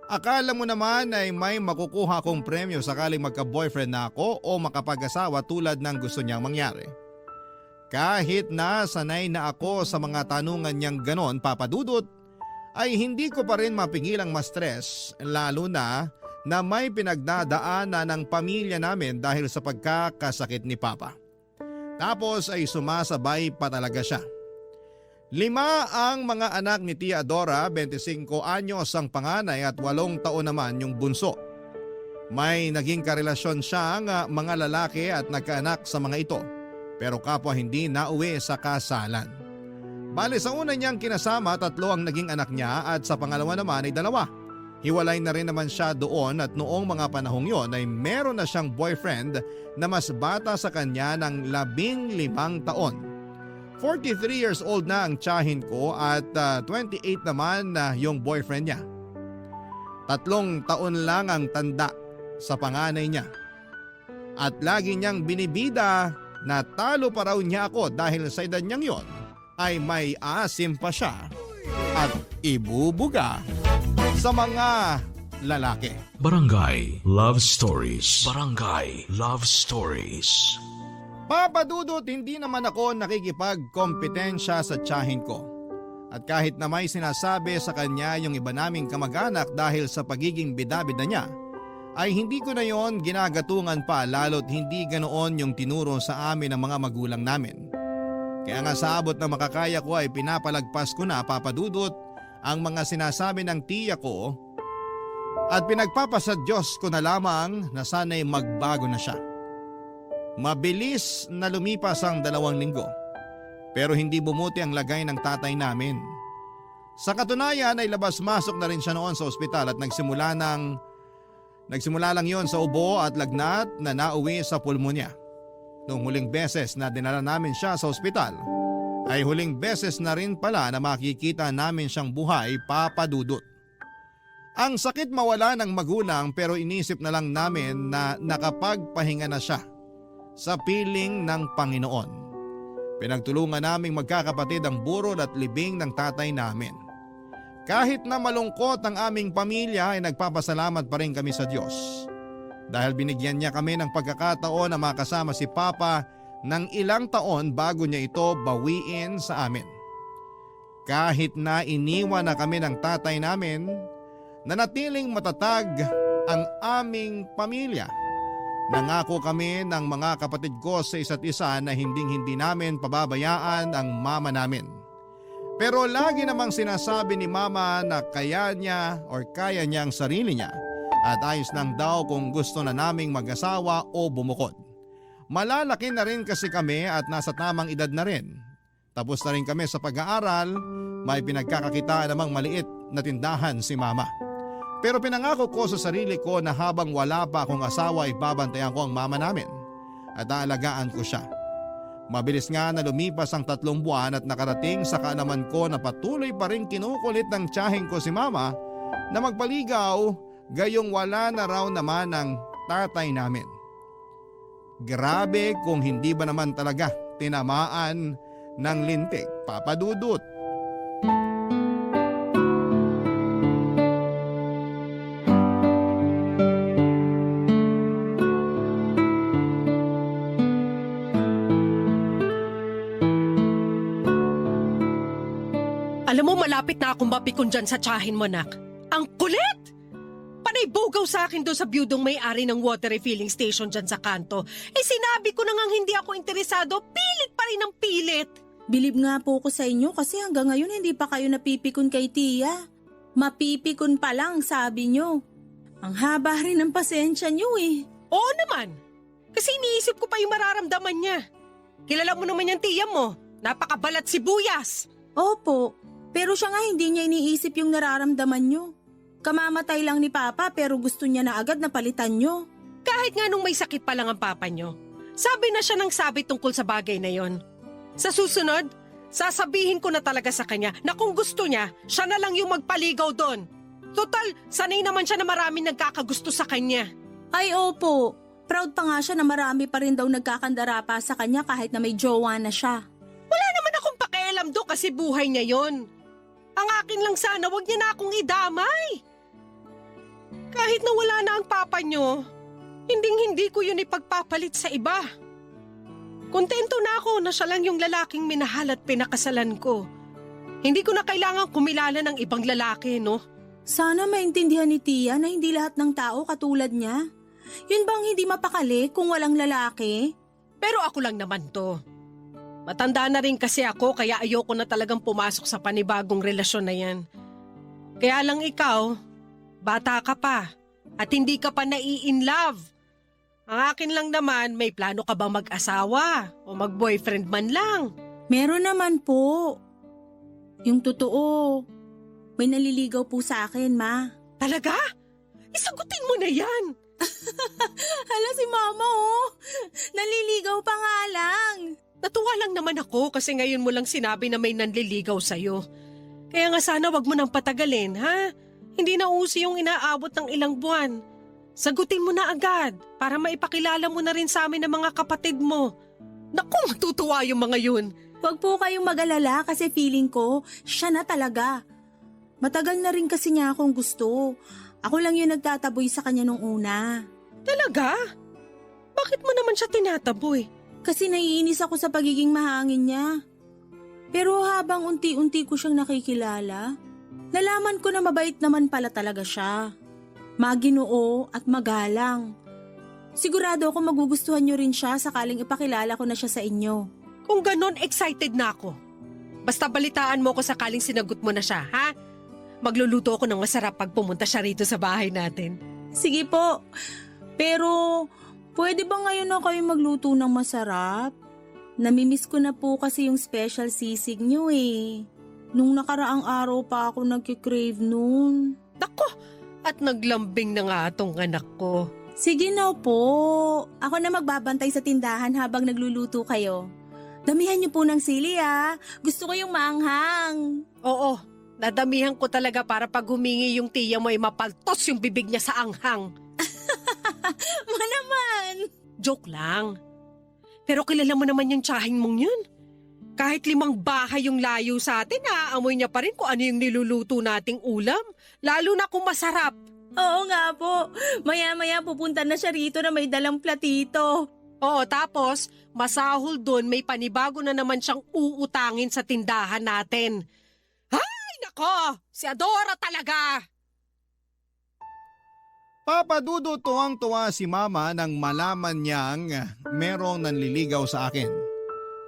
Akala mo naman ay may makukuha kong premyo sakaling magka-boyfriend na ako o makapag-asawa tulad ng gusto niyang mangyari. Kahit na sanay na ako sa mga tanungan niyang ganon, Papadudot, ay hindi ko pa rin mapigilang ma-stress, lalo na may pinagdadaanan ng pamilya namin dahil sa pagkakasakit ni Papa. Tapos ay sumasabay pa talaga siya. 5 ang mga anak ni Tia Adora, 25 anyos ang panganay at 8 taon naman yung bunso. May naging karelasyon siyang mga lalaki at nagkaanak sa mga ito, pero kapwa hindi nauwi sa kasalan. Bale sa una niyang kinasama, 3 ang naging anak niya at sa pangalawa naman ay 2. Hiwalay na rin naman siya doon at noong mga panahong yon ay meron na siyang boyfriend na mas bata sa kanya ng 15 taon. 43 years old na ang tiyahin ko at 28 naman na yung boyfriend niya. 3 taon lang ang tanda sa panganay niya. At lagi niyang binibida na talo pa raw niya ako dahil sa edad niyang yon ay may asim pa siya at ibubuga sa mga lalaki. Barangay Love Stories. Barangay Love Stories. Papadudot, hindi naman ako nakikipagkompetensya sa tiyahin ko. At kahit na may sinasabi sa kanya yung iba naming kamag-anak dahil sa pagiging bida-bida niya, ay hindi ko na yon ginagatungan pa lalo't hindi ganoon yung tinuro sa amin ng mga magulang namin. Kaya nga sa abot na makakaya ko ay pinapalagpas ko na, Papadudot, ang mga sinasabi ng tiya ko at pinagpapasa Diyos ko na lamang na sana'y magbago na siya. Mabilis na lumipas ang 2 linggo, pero hindi bumuti ang lagay ng tatay namin. Sa katunayan ay labas-masok na rin siya noon sa ospital at nagsimula lang yon sa ubo at lagnat na nauwi sa pulmonya. Noong huling beses na dinala namin siya sa ospital, ay huling beses na rin pala na makikita namin siyang buhay, Papadudot. Ang sakit mawala ng magulang pero inisip na lang namin na nakapagpahinga na siya sa piling ng Panginoon. Pinagtulungan naming magkakapatid ang burol at libing ng tatay namin. Kahit na malungkot ang aming pamilya ay nagpapasalamat pa rin kami sa Diyos. Dahil binigyan niya kami ng pagkakataon na makasama si Papa ng ilang taon bago niya ito bawiin sa amin. Kahit na iniwan na kami ng tatay namin, nanatiling matatag ang aming pamilya. Nangako kami ng mga kapatid ko sa isa't isa na hindi namin pababayaan ang mama namin. Pero lagi namang sinasabi ni mama na kaya niya ang sarili niya at ayos lang daw kung gusto na naming mag-asawa o bumukod. Malalaki na rin kasi kami at nasa tamang edad na rin. Tapos na rin kami sa pag-aaral, may pinagkakakitaan namang maliit na tindahan si mama. Pero pinangako ko sa sarili ko na habang wala pa akong asawa ay babantayan ko ang mama namin at aalagaan ko siya. Mabilis nga na lumipas ang 3 buwan at nakarating sa kaalaman ko na patuloy pa rin kinukulit ng tiyahin ko si mama na magpaligaw gayong wala na raw naman ang tatay namin. Grabe kung hindi ba naman talaga tinamaan ng lintik, Papadudot. Alam mo, malapit na akong mapikon dyan sa tiyahin mo, nak. Ang kulit! Panay bugaw sa akin doon sa biyudong may-ari ng water refilling station dyan sa kanto. Sinabi ko na ngang hindi ako interesado, pilit pa rin ang pilit. Bilib nga po ko sa inyo kasi hanggang ngayon hindi pa kayo napipikon kay Tia. Mapipikon pa lang, sabi nyo. Ang haba rin ng pasensya nyo eh. Oo naman. Kasi iniisip ko pa yung mararamdaman niya. Kilala mo naman yung Tia mo. Napakabalat sibuyas. Opo, pero siya nga hindi niya iniisip yung nararamdaman nyo. Kamamatay lang ni Papa pero gusto niya na agad na palitan nyo. Kahit nga nung may sakit pa lang ang papa nyo, Sabi na siya ng sabi tungkol sa bagay na yon. Sa susunod, sasabihin ko na talaga sa kanya na kung gusto niya, siya na lang yung magpaligaw doon. Total, sanay naman siya na maraming nagkakagusto sa kanya. Ay opo, proud pa nga siya na marami pa rin daw nagkakandara pa sa kanya kahit na may jowa na siya. Wala naman akong pakialam do kasi buhay niya yon. Ang akin lang sana, wag niya na akong idamay. Kahit na wala na ang papa niyo, hindi ko yun ipagpapalit sa iba. Kontento na ako na siya lang yung lalaking minahal at pinakasalan ko. Hindi ko na kailangan kumilala ng ibang lalaki, no? Sana maintindihan ni Tia na hindi lahat ng tao katulad niya. Yun bang hindi mapakali kung walang lalaki? Pero ako lang naman to. Matanda na rin kasi ako kaya ayoko na talagang pumasok sa panibagong relasyon na yan. Kaya lang ikaw, bata ka pa at hindi ka pa nai-in love. Ang akin lang naman, may plano ka bang mag-asawa o mag-boyfriend man lang? Meron naman po. Yung totoo, may naliligaw po sa akin, Ma. Talaga? Isagutin mo na yan. Hala si Mama, oh. Naliligaw pa nga lang. Natuwa lang naman ako kasi ngayon mo lang sinabi na may nanliligaw sa'yo. Kaya nga sana wag mo nang patagalin, ha? Hindi na uso yung inaabot ng ilang buwan. Sagutin mo na agad para maipakilala mo na rin sa amin ng mga kapatid mo. Naku, matutuwa yung mga yun. Huwag po kayong mag-alala kasi feeling ko, siya na talaga. Matagal na rin kasi niya akong gusto. Ako lang yung nagtataboy sa kanya nung una. Talaga? Bakit mo naman siya tinataboy? Kasi naiinis ako sa pagiging mahangin niya. Pero habang unti-unti ko siyang nakikilala, nalaman ko na mabait naman pala talaga siya. Maginoo at magalang. Sigurado ako magugustuhan niyo rin siya sakaling ipakilala ko na siya sa inyo. Kung ganon, excited na ako. Basta balitaan mo ko sakaling sinagot mo na siya, ha? Magluluto ako ng masarap pag pumunta siya rito sa bahay natin. Sige po. Pero, pwede ba ngayon na kayo magluto ng masarap? Namimiss ko na po kasi yung special sisig niyo eh. Nung nakaraang araw pa ako nagkikrave nun. Nako, at naglambing na nga atong anak ko. Sige na po. Ako na magbabantay sa tindahan habang nagluluto kayo. Damihan niyo po ng sili ah. Gusto ko yung maanghang. Oo, nadamihan ko talaga para pag humingi yung tiya mo ay mapaltos yung bibig niya sa anghang. Ma naman. Joke lang. Pero kilala mo naman yung tsahin mong yun. Kahit 5 bahay yung layo sa atin, naaamoy niya pa rin kung ano yung niluluto nating ulam. Lalo na kung masarap. Oo nga po. Maya-maya pupunta na siya rito na may dalang platito. Oo, tapos masahol doon may panibago na naman siyang uutangin sa tindahan natin. Ay, nako! Si Adora talaga! Papa Dudut, tuwang-tuwa si Mama nang malaman niyang merong nanliligaw sa akin.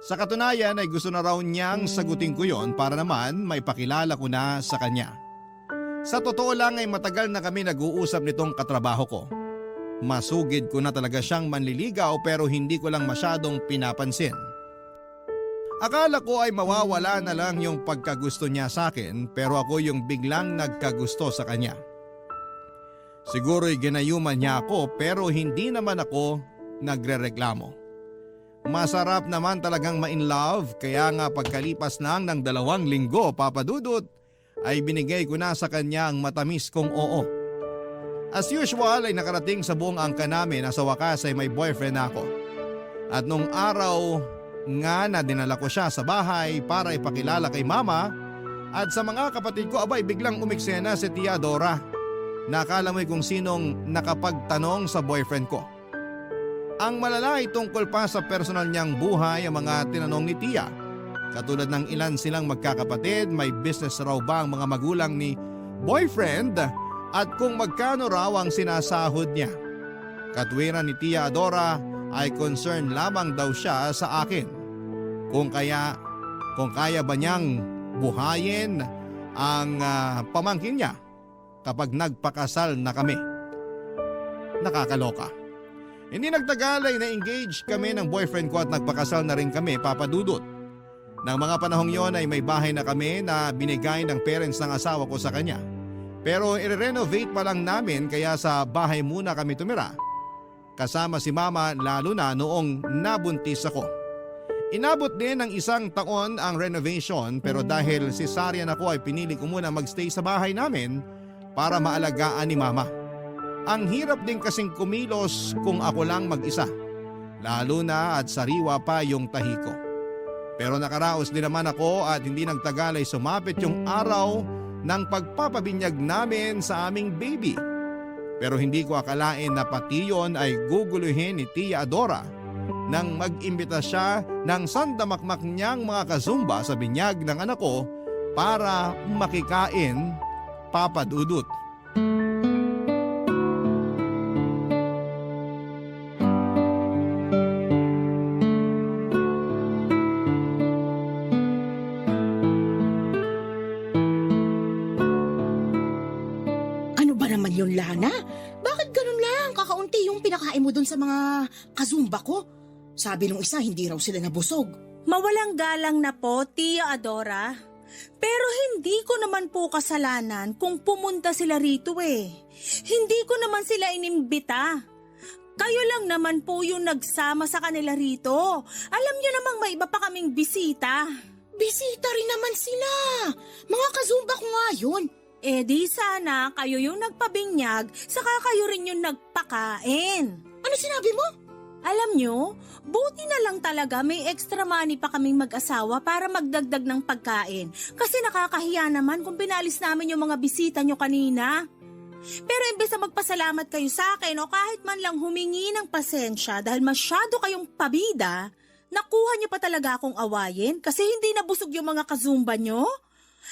Sa katunayan ay gusto na raw niyang sagutin ko yon para naman maipakilala ko na sa kanya. Sa totoo lang ay matagal na kami nag-uusap nitong katrabaho ko. Masugid ko na talaga siyang manliligaw pero hindi ko lang masyadong pinapansin. Akala ko ay mawawala na lang yung pagkagusto niya sa akin pero ako yung biglang nagkagusto sa kanya. Siguro'y ginayuman niya ako pero hindi naman ako nagrereklamo. Masarap naman talagang ma-in love kaya nga pagkalipas lang ng 2 linggo, Papa Dudut, ay binigay ko na sa kanya ang matamis kong oo. As usual ay nakarating sa buong angka namin na sa wakas ay may boyfriend ako. At nung araw nga na dinala ko siya sa bahay para ipakilala kay Mama at sa mga kapatid ko abay biglang umiksena si Tia Dora. Nakala mo'y kung sinong nakapagtanong sa boyfriend ko. Ang malala ay tungkol pa sa personal niyang buhay ang mga tinanong ni Tia. Katulad ng ilan silang magkakapatid, may business raw ba ang mga magulang ni boyfriend at kung magkano raw ang sinasahod niya. Katwiran ni Tia Adora ay concern lamang daw siya sa akin. Kung kaya ba niyang buhayin ang pamangkin niya kapag nagpakasal na kami. Nakakaloka. Hindi nagtagal ay na-engage kami ng boyfriend ko at nagpakasal na rin kami, Papa Dudut. Nang mga panahong yon ay may bahay na kami na binigay ng parents ng asawa ko sa kanya. Pero i-renovate pa lang namin kaya sa bahay muna kami tumira. kasama si mama lalo na noong nabuntis ako. Inabot din ng 1 taon ang renovation pero dahil cesarean ako ay pinili ko muna magstay sa bahay namin para maalagaan ni mama. Ang hirap din kasing kumilos kung ako lang mag-isa, lalo na at sariwa pa yung tahi ko. Pero nakaraos din naman ako at hindi nagtagal ay sumapit yung araw ng pagpapabinyag namin sa aming baby. Pero hindi ko akalain na pati yon ay guguluhin ni Tia Adora nang mag-imbita siya ng sandamakmak niyang mga kazumba sa binyag ng anak ko para makikain, Papa Dudut. Ano ba naman yun, Lana? Bakit ganun lang? Kakaunti yung pinakain mo dun sa mga kazumba ko. Sabi nung isa, hindi raw sila nabusog. Mawalang galang na po, Tia Adora. Pero hindi ko naman po kasalanan kung pumunta sila rito eh. Hindi ko naman sila inimbita. Kayo lang naman po yung nagsama sa kanila rito. Alam niyo namang may iba pa kaming bisita. Bisita rin naman sila. Mga kazumba ko nga yun. Eh di sana kayo yung nagpabinyag, saka kayo rin yung nagpakain. Ano sinabi mo? Alam nyo, buti na lang talaga may extra money pa kaming mag-asawa para magdagdag ng pagkain. Kasi nakakahiya naman kung pinalis namin yung mga bisita nyo kanina. Pero imbes na magpasalamat kayo sa akin o kahit man lang humingi ng pasensya dahil masyado kayong pabida, nakuha nyo pa talaga akong awayin kasi hindi nabusog yung mga kazumba nyo?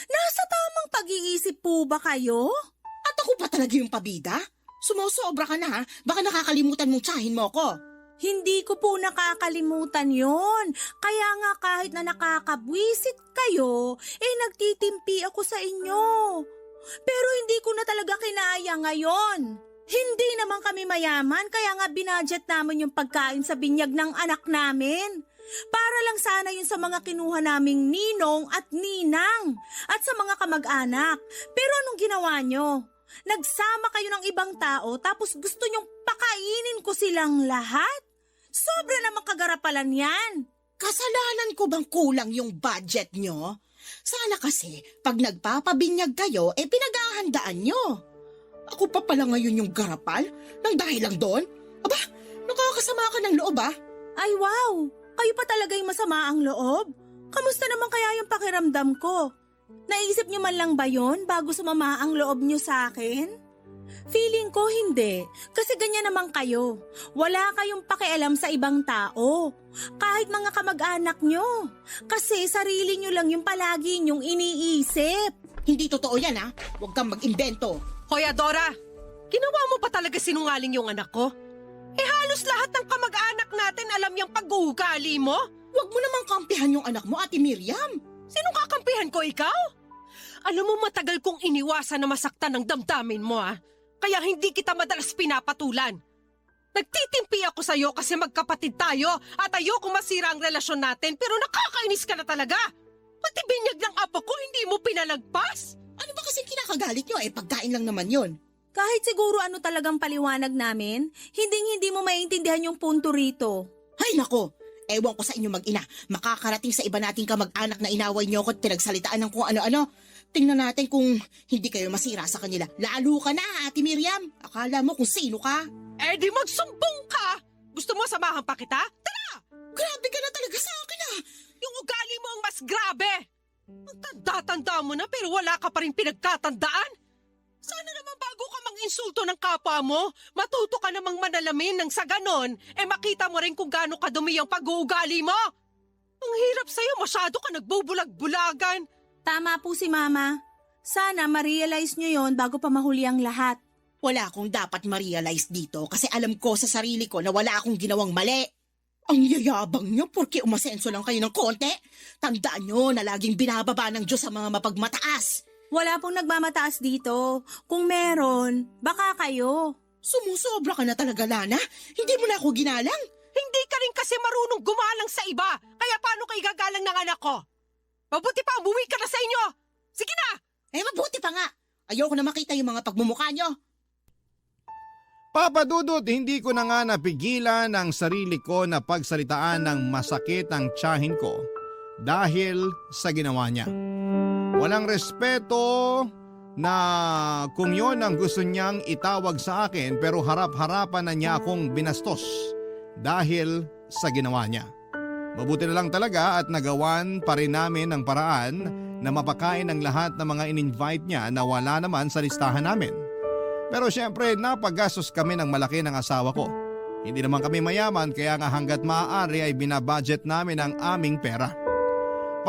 Nasa tamang pag-iisip po ba kayo? At ako pa talaga yung pabida? Sumusobra ka na ha? Baka nakakalimutan mong tsahin mo ko. Hindi ko po nakakalimutan yon. Kaya nga kahit na nakakabwisit kayo, nagtitimpi ako sa inyo. Pero hindi ko na talaga kinaya ngayon. Hindi naman kami mayaman kaya nga binadget namin yung pagkain sa binyag ng anak namin. Para lang sana yun sa mga kinuha naming ninong at ninang at sa mga kamag-anak. Pero anong ginawa nyo? Nagsama kayo ng ibang tao tapos gusto nyong pakainin ko silang lahat? Sobra namang kagarapalan yan. Kasalanan ko bang kulang yung budget nyo? Sana kasi pag nagpapabinyag kayo, pinaghahandaan nyo. Ako pa pala ngayon yung garapal nang dahil lang doon? Aba, nakakasama ka ng loob ah. Ay wow, kayo pa talaga yung masama ang loob? Kamusta naman kaya yung pakiramdam ko? Naisip nyo man lang ba yon bago sumama ang loob nyo sa akin? Feeling ko hindi, kasi ganyan naman kayo. Wala kayong pakialam sa ibang tao, kahit mga kamag-anak nyo. Kasi sarili nyo lang yung palagi nyong iniisip. Hindi totoo yan ha, huwag kang mag-imbento. Hoy Adora, ginawa mo pa talaga sinungaling yung anak ko? Halos lahat ng kamag-anak natin alam yung pag-uugali mo. Huwag mo namang kampihan yung anak mo, Ate Miriam. Sinong kakampihan ko, ikaw? Alam mo matagal kong iniwasan na masaktan ng damdamin mo kaya hindi kita madalas pinapatulan. Nagtitimpi ako sa'yo kasi magkapatid tayo at ayoko masira ang relasyon natin pero nakakainis ka na talaga. Pati binyag ng apo ko hindi mo pinalagpas. Ano ba kasi kinakagalit nyo pagkain lang naman yon. Kahit siguro ano talagang paliwanag namin, hindi mo maintindihan yung punto rito. Ay nako, ewan ko sa inyo mag-ina. Makakarating sa iba nating kamag-anak na inaway nyo ko at pinagsalitaan ng kung ano-ano. Tingnan natin kung hindi kayo masira sa kanila. Lalo ka na, Ate Miriam. Akala mo kung sino ka. Di magsumbong ka! Gusto mo samahan pa kita? Tara! Grabe ka na talaga sa akin Yung ugali mo ang mas grabe! Ang tanda-tanda mo na pero wala ka pa rin pinagkatandaan. Sana naman bago ka mang-insulto ng kapwa mo, matuto ka namang manalamin nang sa ganon, makita mo rin kung gaano kadumi ang pag-uugali mo. Ang hirap sa'yo, masyado ka nagbubulag-bulagan. Tama po si Mama. Sana ma-realize nyo yon bago pa mahuli ang lahat. Wala akong dapat ma-realize dito kasi alam ko sa sarili ko na wala akong ginawang mali. Ang yayabang nyo porque umasenso lang kayo ng konti. Tandaan nyo na laging binababa ng Diyos sa mga mapagmataas. Wala pong nagmamataas dito. Kung meron, baka kayo. Sumusobra ka na talaga, Lana. Hindi mo na ako ginalang. Hindi ka rin kasi marunong gumalang sa iba. Kaya paano ka igagalang ng anak ko? Mabuti pa, umuwi ka na sa inyo! Sige na! Mabuti pa nga. Ayoko na makita yung mga pagmumukha nyo. Papa Dudut, hindi ko na nga napigilan ang sarili ko na pagsalitaan ng masakit ang tiyahin ko dahil sa ginawa niya. Walang respeto na kung yon ang gusto niyang itawag sa akin, pero harap-harapan na niya akong binastos dahil sa ginawa niya. Mabuti na lang talaga at nagawan pa rin namin ang paraan na mapakain ang lahat ng mga in-invite niya na wala naman sa listahan namin. Pero syempre napagastos kami ng malaki ng asawa ko. Hindi naman kami mayaman kaya nga hanggat maaari ay binabudget namin ang aming pera.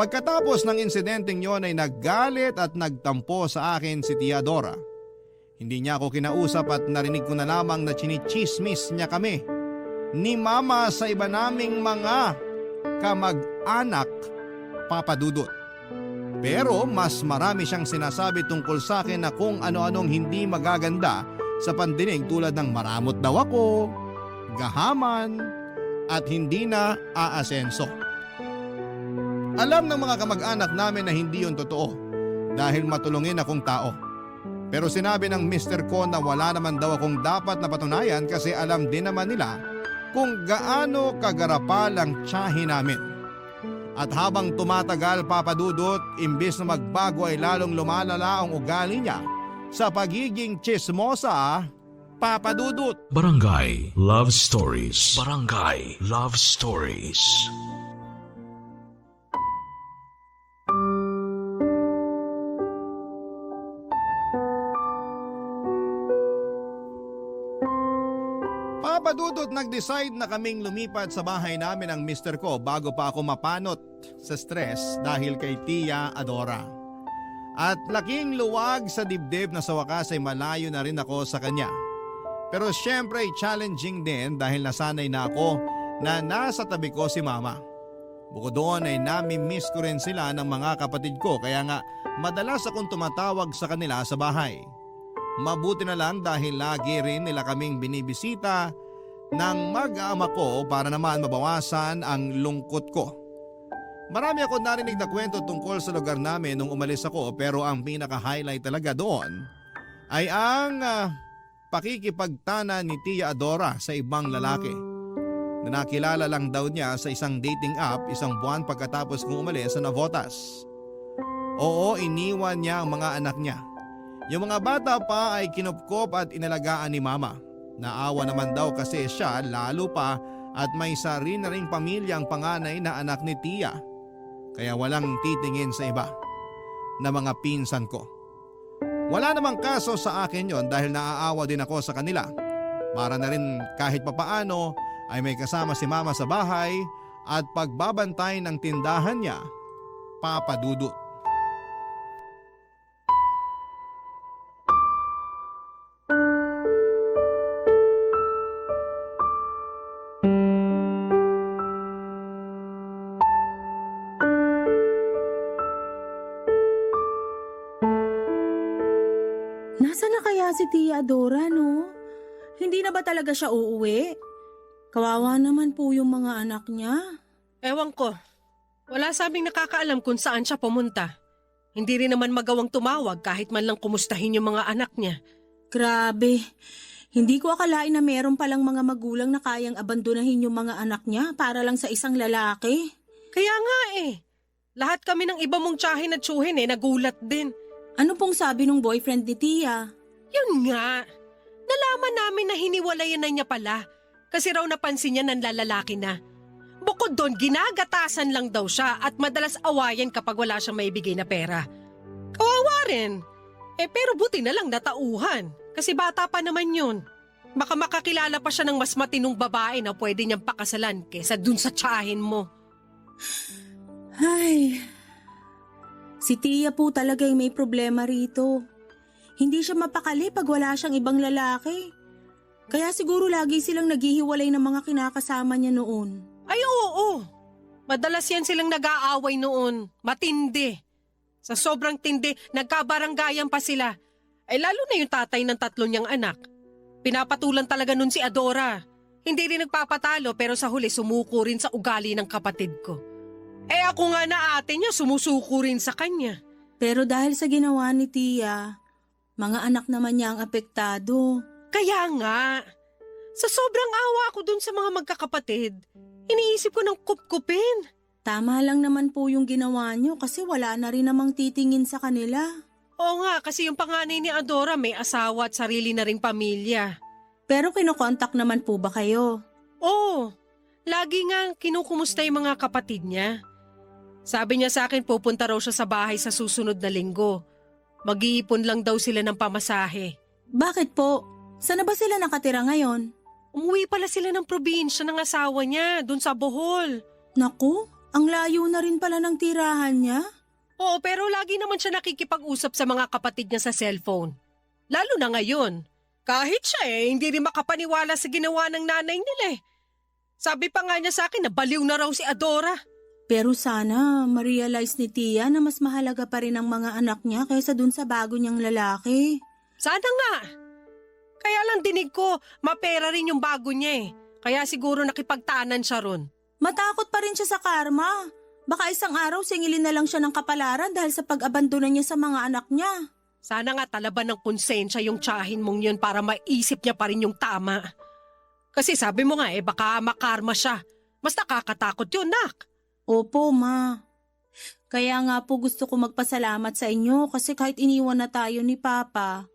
Pagkatapos ng insidenteng yon ay naggalit at nagtampo sa akin si Tia Dora. Hindi niya ako kinausap at narinig ko na lamang na chinichismis niya kami ni Mama sa iba naming mga kamag-anak, Papa Dudut. Pero mas marami siyang sinasabi tungkol sa akin na kung ano-anong hindi magaganda sa pandinig tulad ng maramot daw ako, gahaman, at hindi na aasenso. Alam ng mga kamag-anak namin na hindi yun totoo dahil matulungin akong tao. Pero sinabi ng mister ko na wala naman daw akong dapat na patunayan kasi alam din naman nila kung gaano kagarapal ang tiyahin namin. At habang tumatagal, Papa Dudut, imbis na magbago ay lalong lumalala ang ugali niya sa pagiging tsismosa, Papa Dudut. Barangay Love Stories. Barangay Love Stories. Papa Dudut, nag-decide na kaming lumipat sa bahay namin ng mister ko bago pa ako mapanot sa stress dahil kay Tia Adora. At laking luwag sa dibdib na sa wakas ay malayo na rin ako sa kanya. Pero syempre challenging din dahil nasanay na ako na nasa tabi ko si Mama. Bukod doon ay nami-miss ko rin sila ng mga kapatid ko kaya nga madalas akong tumatawag sa kanila sa bahay. Mabuti na lang dahil lagi rin nila kaming binibisita ng mag-aama ko para naman mabawasan ang lungkot ko. Marami ako narinig na kwento tungkol sa lugar namin nung umalis ako pero ang pinaka-highlight talaga doon ay ang pakikipagtana ni Tia Adora sa ibang lalaki. Na nakilala lang daw niya sa isang dating app isang buwan pagkatapos kong umalis sa Navotas. Oo, iniwan niya ang mga anak niya. Yung mga bata pa ay kinupkop at inalagaan ni Mama. Naawa naman daw kasi siya lalo pa at may sarili na ring pamilya ang panganay na anak ni Tia. Kaya walang titingin sa iba na mga pinsan ko. Wala namang kaso sa akin yon dahil naaawa din ako sa kanila. Para na rin kahit papaano ay may kasama si Mama sa bahay at pagbabantay ng tindahan niya, Papa Dudut. Nasaan na kaya si Tia Adora, no? Hindi na ba talaga siya uuwi? Kawawa naman po yung mga anak niya. Ewan ko. Wala sabing nakakaalam kung saan siya pumunta. Hindi rin naman magawang tumawag kahit man lang kumustahin yung mga anak niya. Grabe. Hindi ko akalain na meron palang mga magulang na kayang abandonahin yung mga anak niya para lang sa isang lalaki. Kaya nga eh. Lahat kami ng iba mong tiyahin at tsuhin nagulat din. Ano pong sabi nung boyfriend ni Tia? Yun nga. Nalaman namin na hiniwalayan na niya pala. Kasi raw napansin niya ng lalaki na. Bukod doon, ginagatasan lang daw siya at madalas awayan kapag wala siyang maibigay na pera. Kawawa rin. Pero buti na lang natauhan. Kasi bata pa naman yun. Baka makakilala pa siya ng mas matinong babae na pwede niyang pakasalan kesa dun sa tiyahin mo. Ay, si Tia po talaga yung may problema rito. Hindi siya mapakali pag wala siyang ibang lalaki. Kaya siguro lagi silang naghihiwalay ng mga kinakasama niya noon. Ay oo. Madalas yan silang nag-aaway noon. Matindi. Sa sobrang tindi, nagkabaranggayan pa sila. Ay lalo na yung tatay ng 3 niyang anak. Pinapatulan talaga nun si Adora. Hindi rin nagpapatalo pero sa huli sumuko rin sa ugali ng kapatid ko. Ako nga na ate niya sumusuko rin sa kanya. Pero dahil sa ginawa ni Tia, mga anak naman niya ang apektado. Kaya nga, sa sobrang awa ko dun sa mga magkakapatid, iniisip ko ng kupkupin. Tama lang naman po yung ginawa nyo kasi wala na rin namang titingin sa kanila. Oo nga, kasi yung panganay ni Adora may asawa at sarili na ring pamilya. Pero kinokontak naman po ba kayo? Oo, lagi nga kinukumusta yung mga kapatid niya. Sabi niya sa akin pupunta raw siya sa bahay sa susunod na linggo. Mag-iipon lang daw sila ng pamasahe. Bakit po? Saan na ba sila nakatira ngayon? Umuwi pala sila ng probinsya ng asawa niya, dun sa Bohol. Naku, ang layo na rin pala ng tirahan niya. Oo, pero lagi naman siya nakikipag-usap sa mga kapatid niya sa cellphone. Lalo na ngayon. Kahit siya hindi rin makapaniwala sa ginawa ng nanay nila eh. Sabi pa nga niya sa akin na baliw na raw si Adora. Pero sana ma-realize ni Tia na mas mahalaga pa rin ang mga anak niya kaysa dun sa bago niyang lalaki. Sana nga. Kaya lang dinig ko, mapera rin yung bago niya eh. Kaya siguro nakipagtanan siya ron. Matakot pa rin siya sa karma. Baka isang araw singilin na lang siya ng kapalaran dahil sa pag-abandona niya sa mga anak niya. Sana nga talaban ng konsensya yung tsahin mong yun para maisip niya pa rin yung tama. Kasi sabi mo nga baka makarma siya. Mas nakakatakot yun, nak. Opo, Ma. Kaya nga po gusto ko magpasalamat sa inyo kasi kahit iniwan na tayo ni Papa,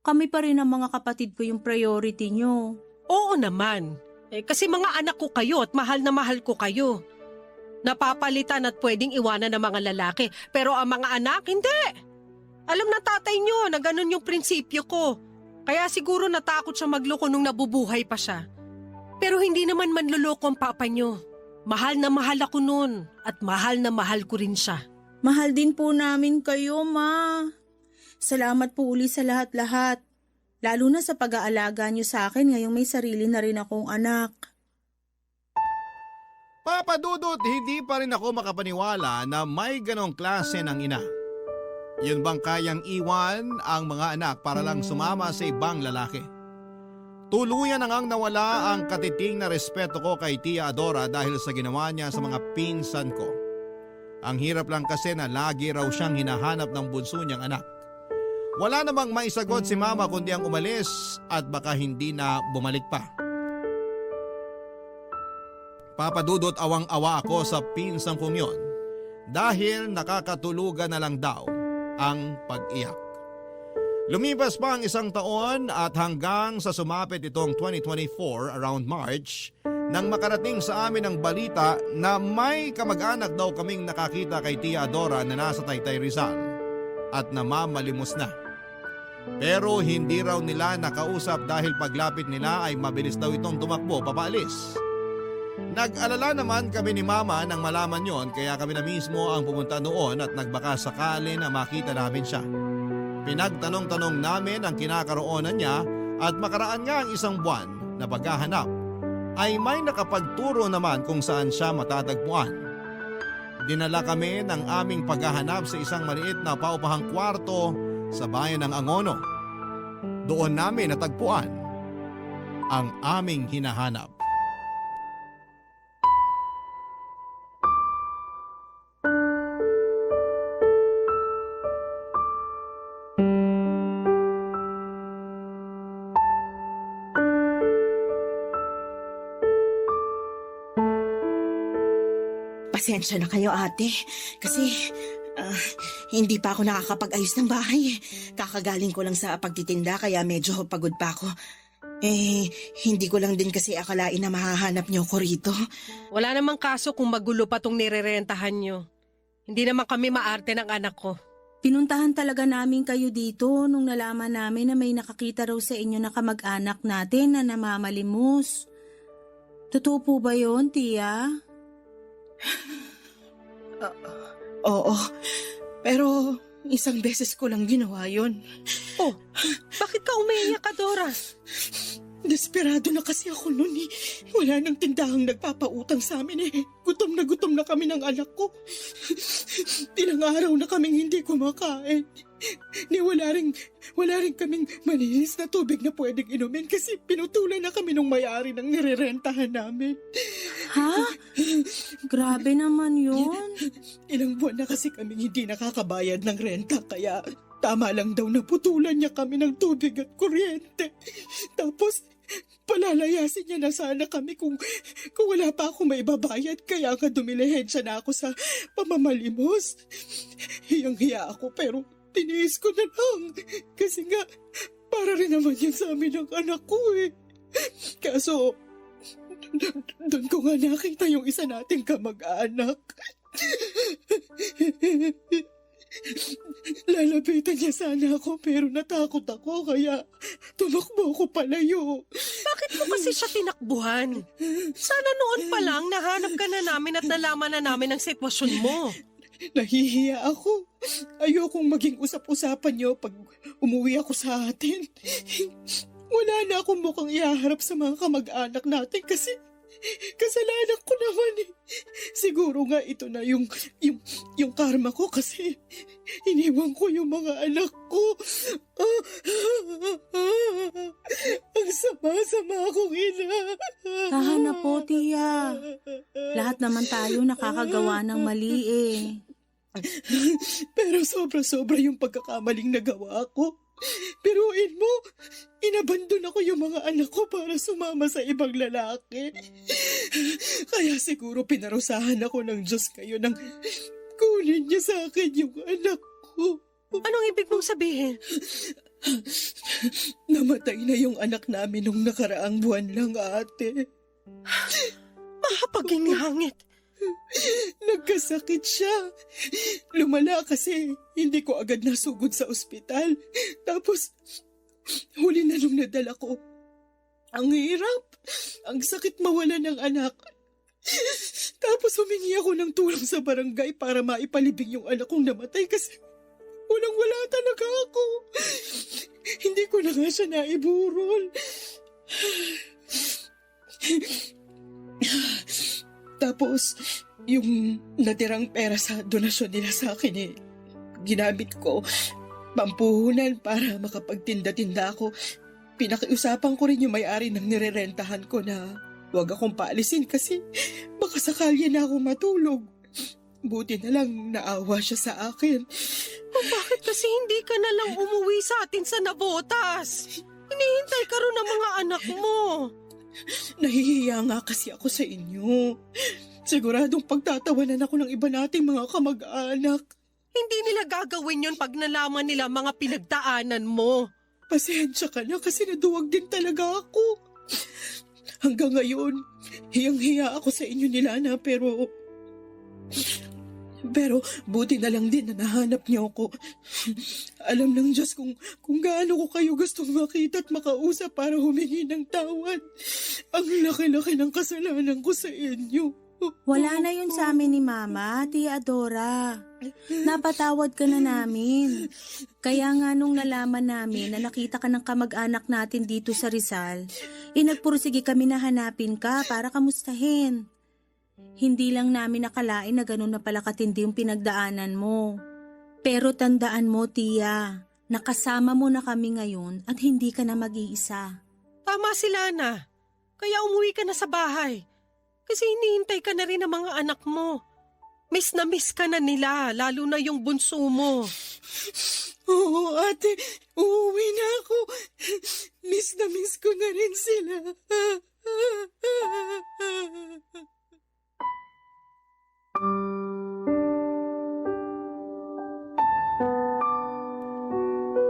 kami pa rin ang mga kapatid ko yung priority nyo. Oo naman. Kasi mga anak ko kayo at mahal na mahal ko kayo. Napapalitan at pwedeng iwanan ng mga lalaki. Pero ang mga anak, hindi. Alam ng tatay nyo na ganun yung prinsipyo ko. Kaya siguro natakot siya magloko nung nabubuhay pa siya. Pero hindi naman manluloko ang papa nyo. Mahal na mahal ako nun at mahal na mahal ko rin siya. Mahal din po namin kayo, Ma. Salamat po uli sa lahat-lahat. Lalo na sa pag-aalaga nyo sa akin ngayong may sarili na rin akong anak. Papa Dudut, hindi pa rin ako makapaniwala na may ganong klase ng ina. Yun bang kayang iwan ang mga anak para lang sumama sa ibang lalaki? Tuluyan na ngang nawala ang katiting na respeto ko kay Tia Adora dahil sa ginawa niya sa mga pinsan ko. Ang hirap lang kasi na lagi raw siyang hinahanap ng bunso niyang anak. Wala namang maisagot si Mama kundi ang umalis at baka hindi na bumalik pa. Papa Dudut, awang-awa ako sa pinsan kong yon dahil nakakatulugan na lang daw ang pag-iyak. Lumipas pa ang isang taon at hanggang sa sumapit itong 2024 around March nang makarating sa amin ang balita na may kamag-anak daw kaming nakakita kay Tia Adora na nasa Taytay Rizal at namamalimos na. Pero hindi raw nila nakausap dahil paglapit nila ay mabilis daw itong tumakbo papaalis. Nag-alala naman kami ni Mama nang malaman yon kaya kami na mismo ang pumunta noon at nagbaka sakali na makita namin siya. Pinagtanong-tanong namin ang kinakaroonan niya at makaraan nga ang isang buwan na paghahanap ay may nakapagturo naman kung saan siya matatagpuan. Dinala kami ng aming paghahanap sa isang maliit na paupahang kwarto sa bayan ng Angono. Doon namin natagpuan ang aming hinahanap. Pasensya na kayo, ate. Kasi hindi pa ako nakakapag-ayos ng bahay. Kakagaling ko lang sa pagtitinda kaya medyo pagod pa ako. Hindi ko lang din kasi akalain na mahahanap niyo ko rito. Wala namang kaso kung magulo pa tong nirerentahan nyo. Hindi naman kami maarte ng anak ko. Pinuntahan talaga namin kayo dito nung nalaman namin na may nakakita raw sa inyo na kamag-anak natin na namamalimos. Totoo po ba yun, Tia? Oo, pero isang beses ko lang ginawa yon. Oh, bakit ka umiiyak, Adora? Desperado na kasi ako noon eh. Wala nang tindahang nagpapautang sa amin eh. Gutom na kami ng anak ko. Ilang araw na kaming hindi kumakain. Wala rin kaming malinis na tubig na pwedeng inumin kasi pinutulan na kami ng may-ari ng nirerentahan namin. Ha? Grabe naman yun. Ilang buwan na kasi kami hindi nakakabayad ng renta kaya tama lang daw na putulan niya kami ng tubig at kuryente. Tapos palalayasin niya na sana kami kung wala pa ako maibabayad kaya nga dumilihensya na ako sa pamamalimos. Hiyang-hiya ako pero tiniis ko na lang kasi nga para rin naman yun sa amin ng anak ko eh. Kaso doon ko nga nakita yung isa nating kamag-anak. Lalapitan niya sana ako pero natakot ako kaya tumakbo ako palayo. Bakit mo kasi siya tinakbuhan? Sana noon pa lang nahanap ka na namin at nalaman na namin ang sitwasyon mo. Nahihiya ako. Ayokong maging usap-usapan niyo pag umuwi ako sa atin. Wala na akong mukhang ihaharap sa mga kamag-anak natin kasi kasalanan ko naman eh. Siguro nga ito na yung karma ko kasi iniwan ko yung mga anak ko. Ang sama-sama akong ina. Tahan na po, Tia. Lahat naman tayo nakakagawa ng mali eh. Pero sobra-sobra yung pagkakamaling nagawa ko. Piruin mo, inabandon ako yung mga anak ko para sumama sa ibang lalaki. Kaya siguro pinarusahan ako ng Diyos kayo nang kunin niya sa akin yung anak ko. Anong ibig mong sabihin? Namatay na yung anak namin nung nakaraang buwan lang, ate. Mahapaginghangit. Nagkasakit siya. Lumala kasi hindi ko agad nasugod sa ospital. Tapos, huli na nung nadala ko. Ang hirap. Ang sakit mawala ng anak. Tapos humingi ako ng tulong sa barangay para maipalibing yung anak kong namatay kasi walang-wala talaga ako. Hindi ko na nga siya naiburol. Tapos, yung natirang pera sa donasyon nila sa akin ginamit ko pampuhunan para makapagtinda-tinda ako. Pinakiusapan ko rin yung may-ari ng nirerentahan ko na huwag akong paalisin kasi baka sakali na ako matulog. Buti na lang naawa siya sa akin. Bakit kasi hindi ka na lang umuwi sa atin sa Navotas? Hinihintay ka rin ng mga anak mo. Nahihiya nga kasi ako sa inyo. Siguradong pagtatawanan ako ng iba nating mga kamag-anak. Hindi nila gagawin yon pag nalaman nila mga pinagdaanan mo. Pasensya ka na kasi naduwag din talaga ako. Hanggang ngayon, hiyang-hiya ako sa inyo ni Lana pero buti na lang din na nahanap niyo ako. Alam ng Diyos kung gaano ko kayo gustong makita at makausap para humingi ng tawad. Ang laki-laki ng kasalanan ko sa inyo. Wala na yun sa amin ni Mama, Tia Adora. Napatawad ka na namin. Kaya nga nung nalaman namin na nakita ka ng kamag-anak natin dito sa Rizal, nagpursige kami na hanapin ka para kamustahin. Hindi lang namin nakalain na ganun na pala katindi yung pinagdaanan mo. Pero tandaan mo, Tia, nakasama mo na kami ngayon at hindi ka na mag-iisa. Tama si Lana. Kaya umuwi ka na sa bahay. Kasi hinihintay ka na rin ng mga anak mo. Miss na miss ka na nila, lalo na yung bunso mo. Oo, ate. Uuwi na ako. Miss na miss ko na rin sila.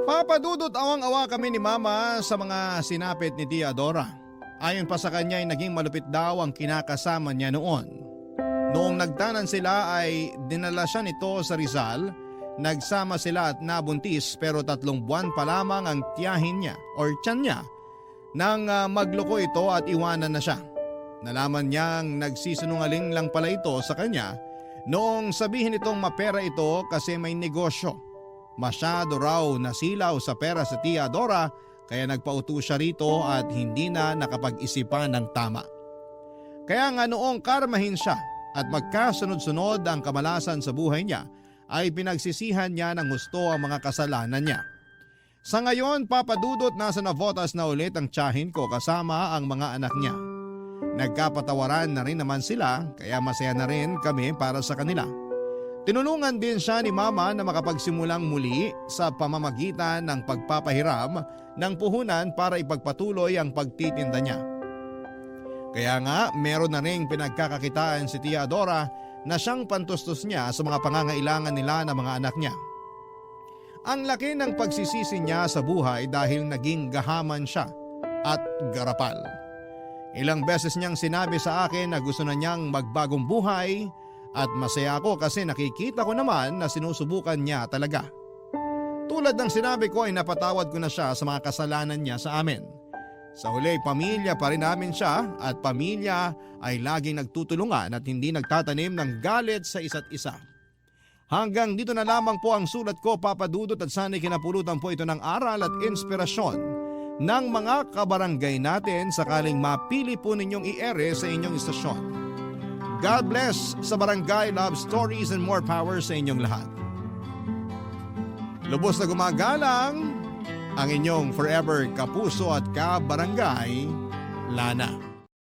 Papadudot awang-awa kami ni Mama sa mga sinapit ni Tia Dora. Ayon pa sa kanya ay naging malupit daw ang kinakasama niya noon. Noong nagtanan sila ay dinala siya nito sa Rizal, nagsama sila at nabuntis pero 3 buwan pa lamang ang tiyahin niya or tiyan niya nang magloko ito at iwanan na siya. Nalaman niyang nagsisinungaling lang pala ito sa kanya noong sabihin itong mapera ito kasi may negosyo. Masyado raw nasilaw sa pera sa Tia Dora kaya nagpauto siya rito at hindi na nakapag-isipan ng tama. Kaya nga noong karmahin siya at magkasunod-sunod ang kamalasan sa buhay niya ay pinagsisihan niya ng gusto ang mga kasalanan niya. Sa ngayon, Papa Dudut, nasa Navotas na ulit ang tiyahin ko kasama ang mga anak niya. Nagkapatawaran na rin naman sila kaya masaya na rin kami para sa kanila. Tinulungan din siya ni Mama na makapagsimulang muli sa pamamagitan ng pagpapahiram ng puhunan para ipagpatuloy ang pagtitinda niya. Kaya nga meron na ring pinagkakakitaan si Tia Adora na siyang pantustos niya sa mga pangangailangan nila ng mga anak niya. Ang laki ng pagsisisi niya sa buhay dahil naging gahaman siya at garapal. Ilang beses niyang sinabi sa akin na gusto na niyang magbagong buhay at masaya ako kasi nakikita ko naman na sinusubukan niya talaga. Tulad ng sinabi ko ay napatawad ko na siya sa mga kasalanan niya sa amin. Sa huli, pamilya pa rin namin siya at pamilya ay laging nagtutulungan at hindi nagtatanim ng galit sa isa't isa. Hanggang dito na lamang po ang sulat ko, Papa Dudut, at sana'y kinapulutan po ito ng aral at inspirasyon ng mga kabarangay natin sakaling mapili po ninyong i-ere sa inyong istasyon. God bless sa Barangay Love Stories and more power sa inyong lahat. Lubos na gumagalang ang inyong forever kapuso at kabarangay, Lana.